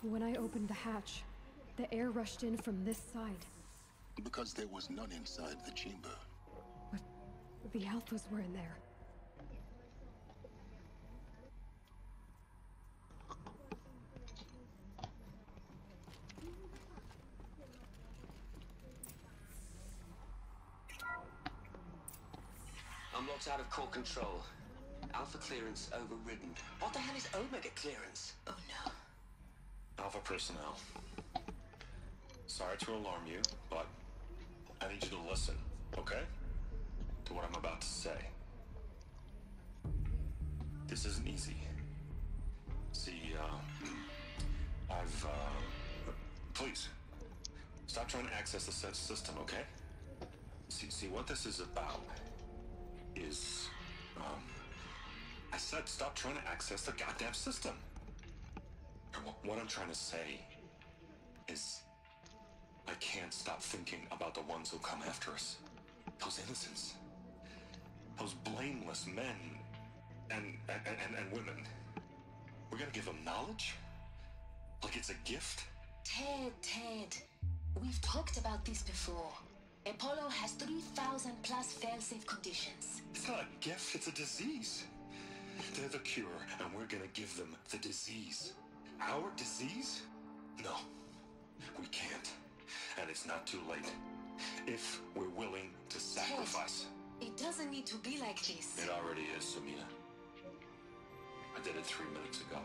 When I opened the hatch, the air rushed in from this side. Because there was none inside the chamber. But the Alphas were in there. I'm locked out of core control. Alpha clearance overridden. What the hell is Omega clearance? Oh no. Alpha personnel. Sorry to alarm you, but I need you to listen, okay? To what I'm about to say. This isn't easy. See, please, stop trying to access the system, okay? See, what this is about is, I said stop trying to access the goddamn system. What I'm trying to say is I can't stop thinking about the ones who come after us. Those innocents. Those blameless men and women. We're gonna give them knowledge? Like it's a gift? Ted. We've talked about this before. Apollo has 3,000 plus fail-safe conditions. It's not a gift, it's a disease. They're the cure, and we're gonna give them the disease. Our disease? No, we can't. And it's not too late. If we're willing to sacrifice. Ted, it doesn't need to be like this. It already is, Samina. I did it 3 minutes ago.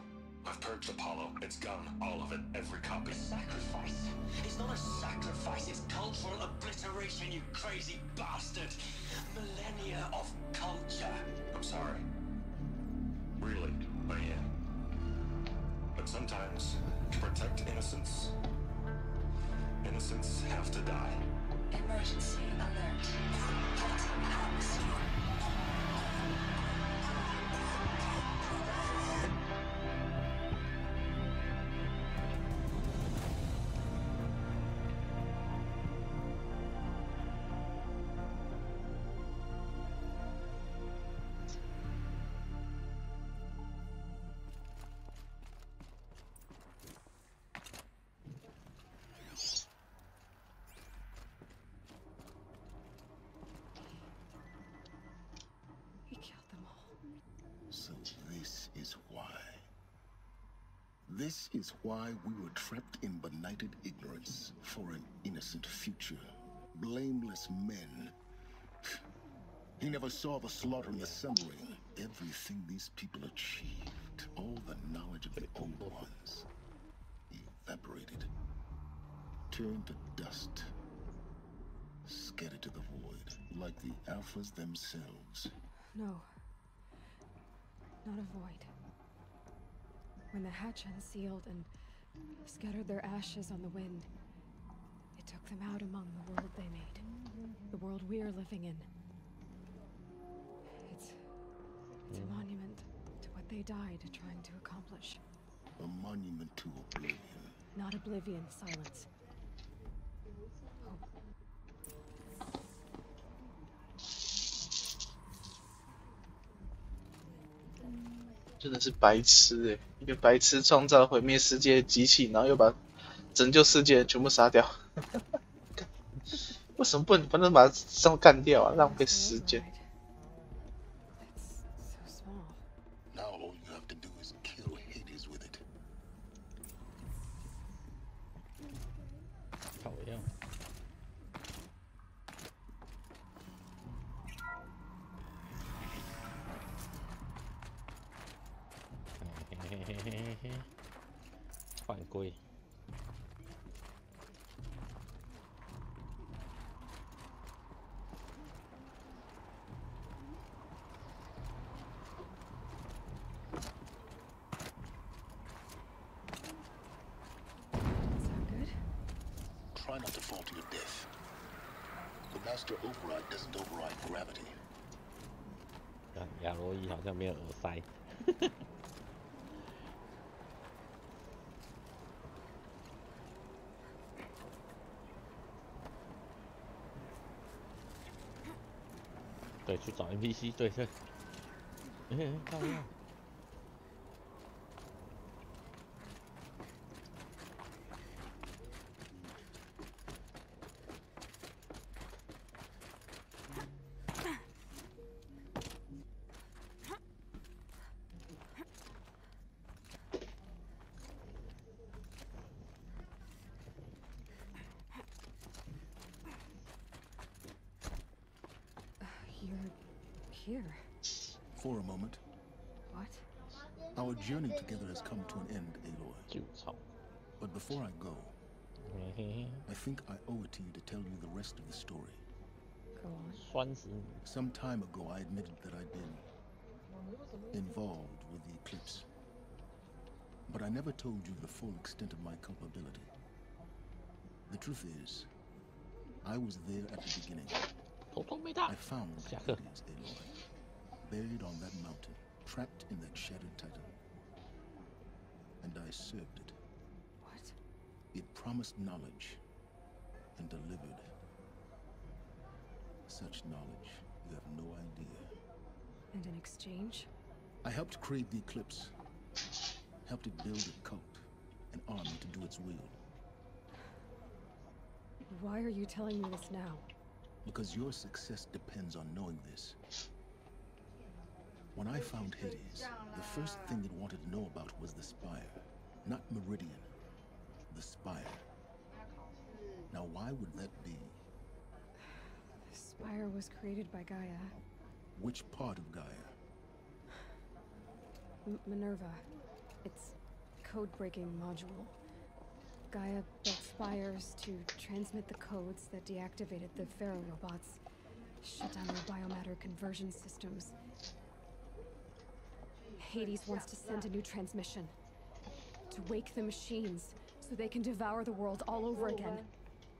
I've purged Apollo. It's gone. All of it. Every copy. A sacrifice? It's not a sacrifice. It's cultural obliteration, you crazy bastard. Millennia of culture. I'm sorry. Really, I am. But sometimes, to protect innocence, innocents have to die. Emergency alert. Halting atmosphere. This is why we were trapped in benighted ignorance for an innocent future. Blameless men. He never saw the slaughter and the summary. Everything these people achieved, all the knowledge of the old ones, evaporated, turned to dust, scattered to the void, like the Alphas themselves. No. Not a void. When the hatch unsealed and scattered their ashes on the wind, it took them out among the world they made. The world we're living in. It's a monument to what they died trying to accomplish. A monument to oblivion. Not oblivion, silence. 真的是白痴哎！一个白痴创造毁灭世界的机器，然后又把拯救世界的全部杀掉。为什么不能把它上干掉啊？浪费时间。Now all you have to do is kill Hades with it. 讨厌。犯规。Try not to fall to your death. The master override doesn't override gravity. 亚罗伊好像没有耳塞。对，去找 NPC， 对。到了。Here. For a moment. What? Our journey together has come to an end, Aloy. But before I go, I think I owe it to you to tell you the rest of the story. Go on. Some time ago, I admitted that I'd been involved with the eclipse. But I never told you the full extent of my culpability. The truth is, I was there at the beginning. I found Hades, Aloy, buried on that mountain, trapped in that shattered titan. And I served it. What? It promised knowledge and delivered such knowledge you have no idea. And in exchange? I helped create the eclipse, helped it build a cult, an army to do its will. Why are you telling me this now? Because your success depends on knowing this. When I found Hades, the first thing it wanted to know about was the Spire. Not Meridian. The Spire. Now why would that be? The Spire was created by Gaia. Which part of Gaia? Minerva. It's code-breaking module. Gaia built spires to transmit the codes that deactivated the Pharaoh robots, shut down their biomatter conversion systems. Hades wants to send a new transmission to wake the machines so they can devour the world all over again.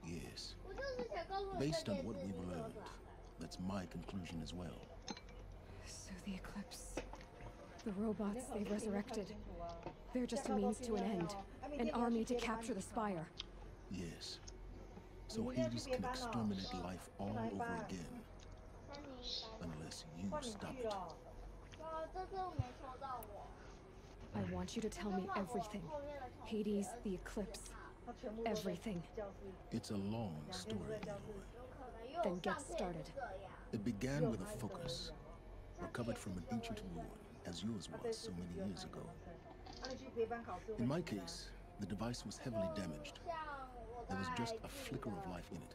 Yes. Based on what we've learned, that's my conclusion as well. So the Eclipse, the robots they've resurrected, they're just a means to an end. An army to capture the Spire. Yes. So Hades can exterminate life all over again. Unless you stop it. I want you to tell me everything. Hades, the Eclipse, everything. It's a long story, Aloy. Then get started. It began with a focus, recovered from an ancient ruin, as yours was so many years ago. In my case, the device was heavily damaged. There was just a flicker of life in it.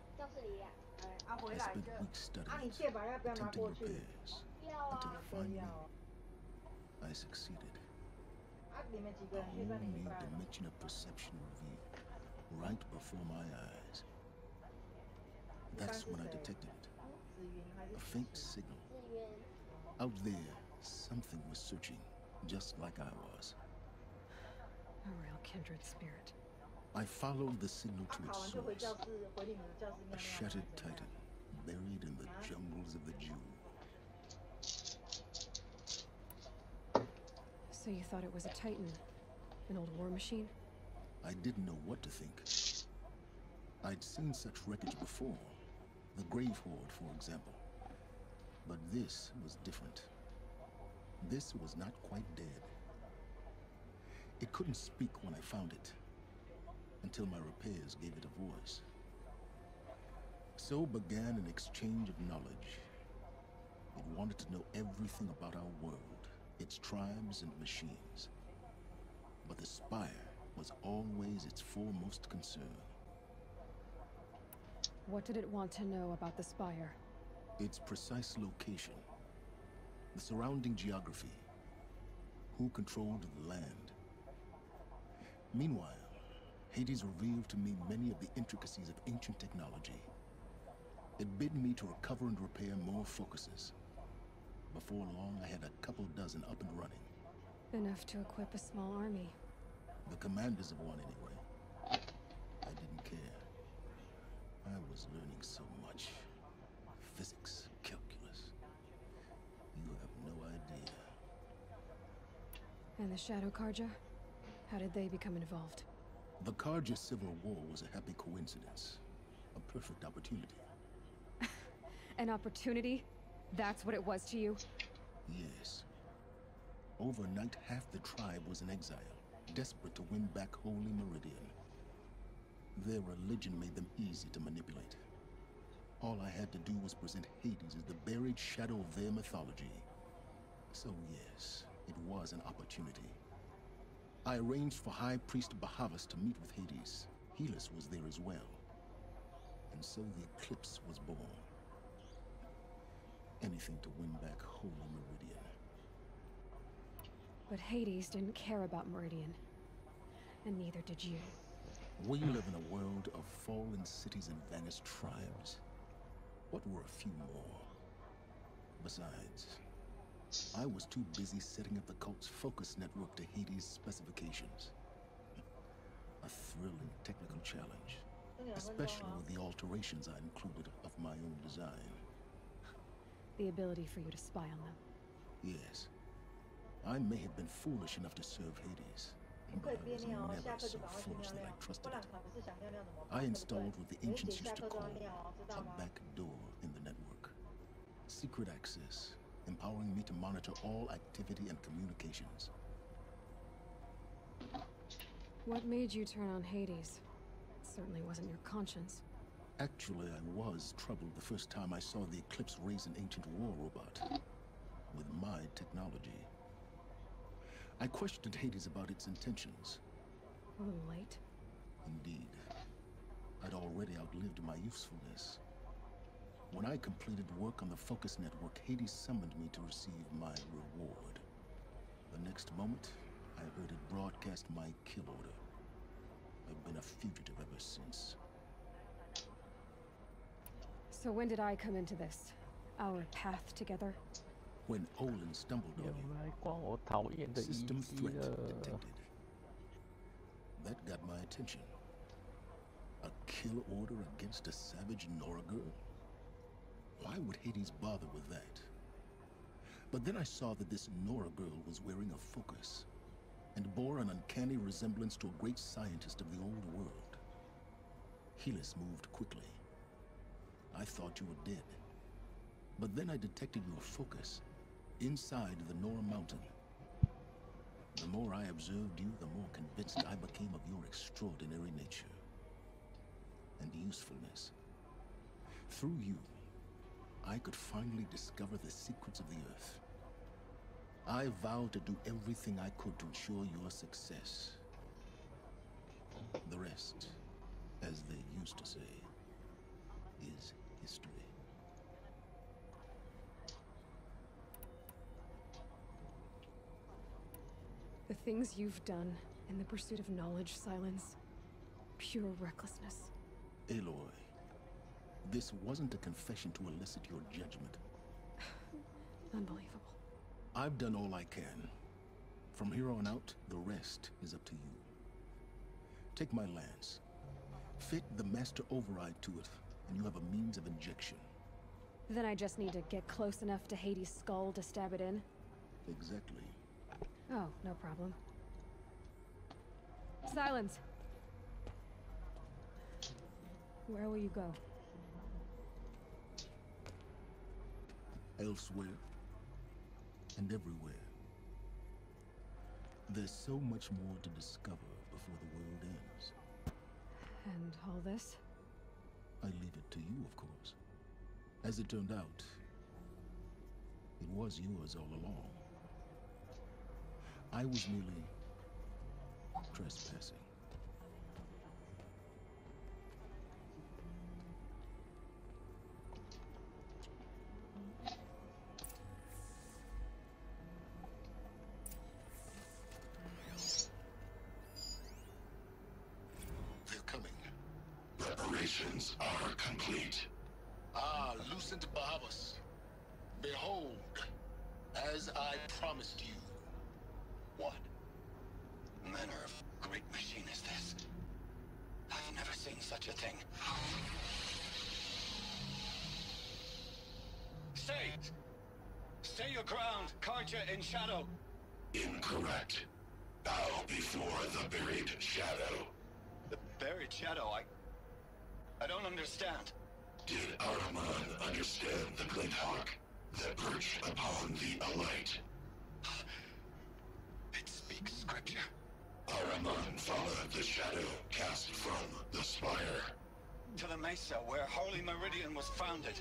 I spent weeks studying it, attempting repairs, until finally, I succeeded. A whole new dimension of perception revealed, right before my eyes. That's when I detected it. A faint signal. Out there, something was searching, just like I was. A real kindred spirit. I followed the signal to its source. A shattered titan, buried in the jungles of the Jew. So you thought it was a titan? An old war machine? I didn't know what to think. I'd seen such wreckage before. The Grave Horde, for example. But this was different. This was not quite dead. It couldn't speak when I found it, until my repairs gave it a voice. So began an exchange of knowledge. It wanted to know everything about our world, its tribes and machines. But the spire was always its foremost concern. What did it want to know about the spire? Its precise location, the surrounding geography, who controlled the land. Meanwhile, Hades revealed to me many of the intricacies of ancient technology. It bid me to recover and repair more focuses. Before long, I had a couple dozen up and running. Enough to equip a small army. The commanders of one, anyway. I didn't care. I was learning so much. Physics, calculus. You have no idea. And the Shadow Karja? How did they become involved? The Karja Civil War was a happy coincidence. A perfect opportunity. An opportunity? That's what it was to you? Yes. Overnight, half the tribe was in exile, desperate to win back Holy Meridian. Their religion made them easy to manipulate. All I had to do was present Hades as the buried shadow of their mythology. So yes, it was an opportunity. I arranged for High Priest Bahavas to meet with Hades. Helis was there as well. And so the eclipse was born. Anything to win back Holy Meridian. But Hades didn't care about Meridian. And neither did you. We live in a world of fallen cities and vanished tribes. What were a few more? Besides, I was too busy setting up the cult's focus network to Hades' specifications. A thrilling technical challenge, especially with the alterations I included of my own design. The ability for you to spy on them. Yes. I may have been foolish enough to serve Hades, but I was never so foolish that I trusted it. I installed what the ancients used to call a back door in the network. Secret access, empowering me to monitor all activity and communications. What made you turn on Hades? It certainly wasn't your conscience. Actually, I was troubled the first time I saw the Eclipse raise an ancient war robot with my technology. I questioned Hades about its intentions. A little late. Indeed. I'd already outlived my usefulness. When I completed work on the Focus Network, Hades summoned me to receive my reward. The next moment, I heard it broadcast my kill order. I've been a fugitive ever since. So when did I come into this? Our path together? When Olin stumbled on you. System threat detected. That got my attention. A kill order against a savage Nora girl? Why would Hades bother with that? But then I saw that this Nora girl was wearing a focus, and bore an uncanny resemblance to a great scientist of the old world. Helis moved quickly. I thought you were dead. But then I detected your focus inside the Nora mountain. The more I observed you, the more convinced I became of your extraordinary nature and usefulness. Through you, I could finally discover the secrets of the Earth. I vowed to do everything I could to ensure your success. The rest, as they used to say, is history. The things you've done in the pursuit of knowledge, Silence, pure recklessness. Aloy, this wasn't a confession to elicit your judgment. Unbelievable. I've done all I can. From here on out, the rest is up to you. Take my lance. Fit the master override to it, and you have a means of injection. Then I just need to get close enough to Hades' skull to stab it in? Exactly. Oh, no problem. Silence! Where will you go? Elsewhere and everywhere. There's so much more to discover before the world ends. And all this? I leave it to you, of course. As it turned out, it was yours all along. I was merely trespassing. They're coming. Preparations are complete. Ah, Lucent Bahavas. Behold, as I promised you. What manner of great machine is this? I've never seen such a thing. Stay! Stay your ground, Karja in shadow! Incorrect. Bow before the buried shadow. The buried shadow, I don't understand. Did Ahriman understand the glint hawk that perched upon the alight? It speaks scripture. Ahriman followed the shadow cast from the spire. To the mesa where Holy Meridian was founded.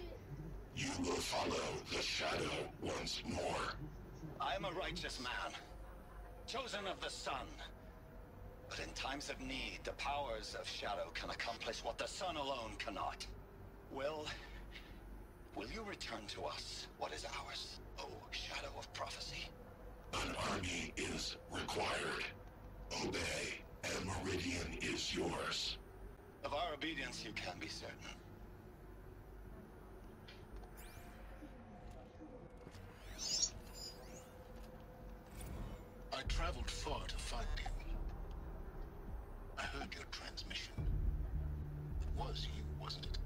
You will follow the shadow once more. I am a righteous man, chosen of the sun. But in times of need, the powers of shadow can accomplish what the sun alone cannot. Will you return to us what is ours, O shadow of prophecy? An army is required. Obey, and Meridian is yours. Of our obedience you can be certain. I traveled far to find you. I heard your transmission. It was you, wasn't it?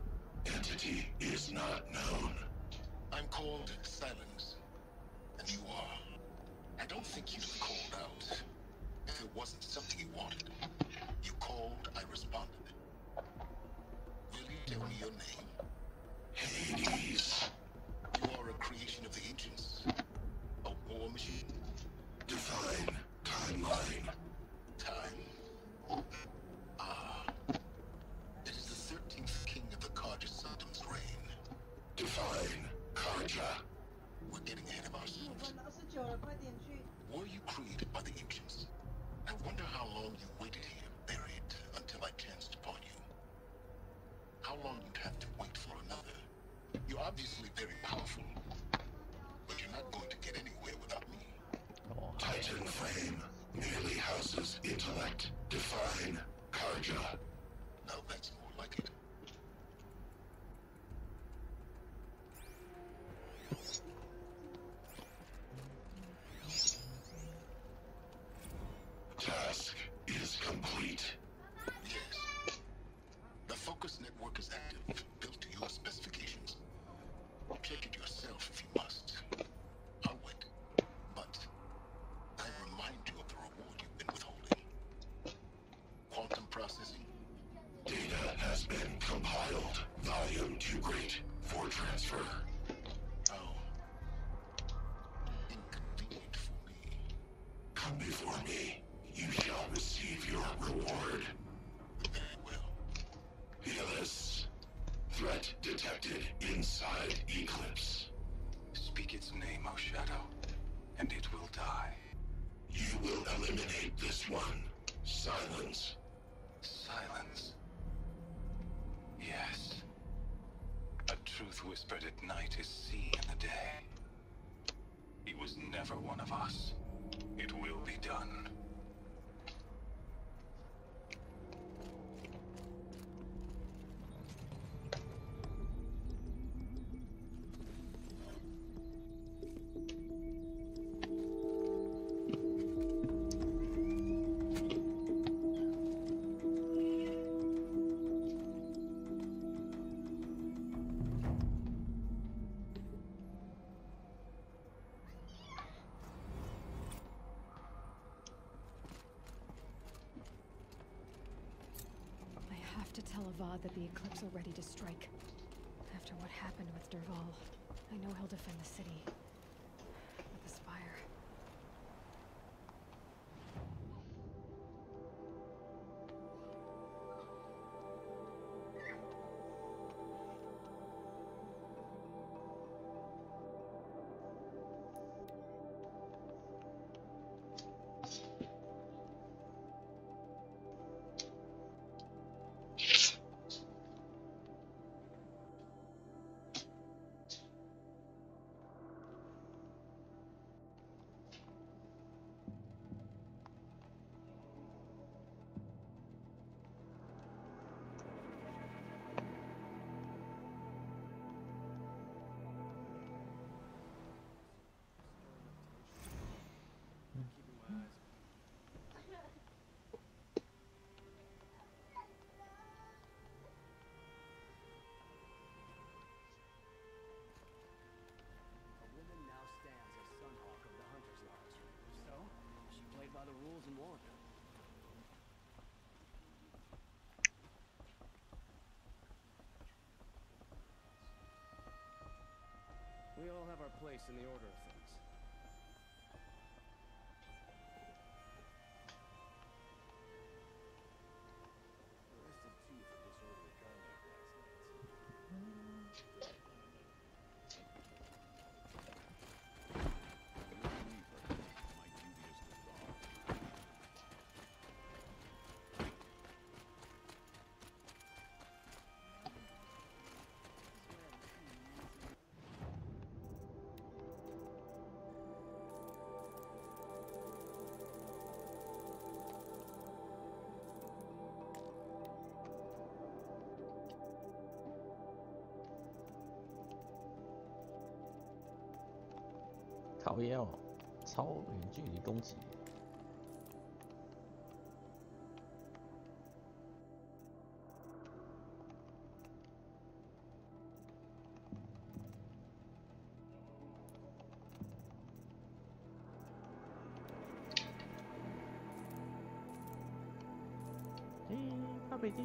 Entity is not known. I'm called Silence, and you are. I don't think you'd have called out if it wasn't something you wanted. You called, I responded. Will you tell me your name? Hades. You are a creation of the ancients. A war machine. Define timeline. Time. Ah. It is the 13th king of the Karja Saddam's reign. Define Karja. We're getting ahead of ourselves. Were you created by the ancients? I wonder how long you waited here, buried, until I chanced upon you. How long you'd have to wait for another. You're obviously very powerful, but you're not going to get anywhere without me. Titan flame merely houses intellect. Define Karja. Now that's more like it. Task is complete. Yes. The focus network is active, built to your specifications. Check it yourself if you must. I'll wait. But I remind you of the reward you've been withholding. Quantum processing. Data has been compiled. Volume too great for transfer. How inconvenient for me. Come before me. You shall receive your reward. Very well. Helis. Threat detected inside Eclipse. Speak its name, O shadow, and it will die. You will eliminate this one. Silence. Silence. Yes. A truth whispered at night is seen in the day. He was never one of us. It will be done. To tell Avad that the Eclipse are ready to strike. After what happened with Derval, I know he'll defend the city. With the Spire. our place in the order of things. Arrested two for disorderly conduct last night.靠腰，超远距离攻击。怕被丢。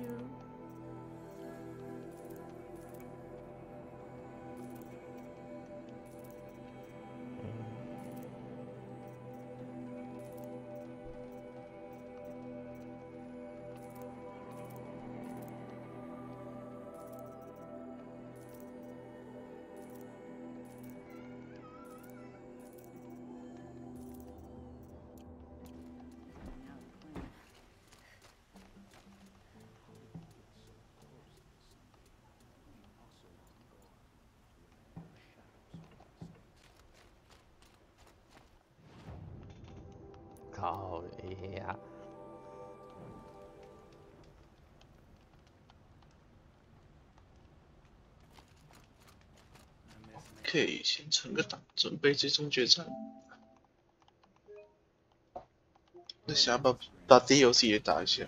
靠呀！可以先存个档，准备最终决战。那想要把 DLC 也打一下。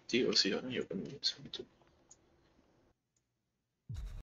DLC 好像有个名程度。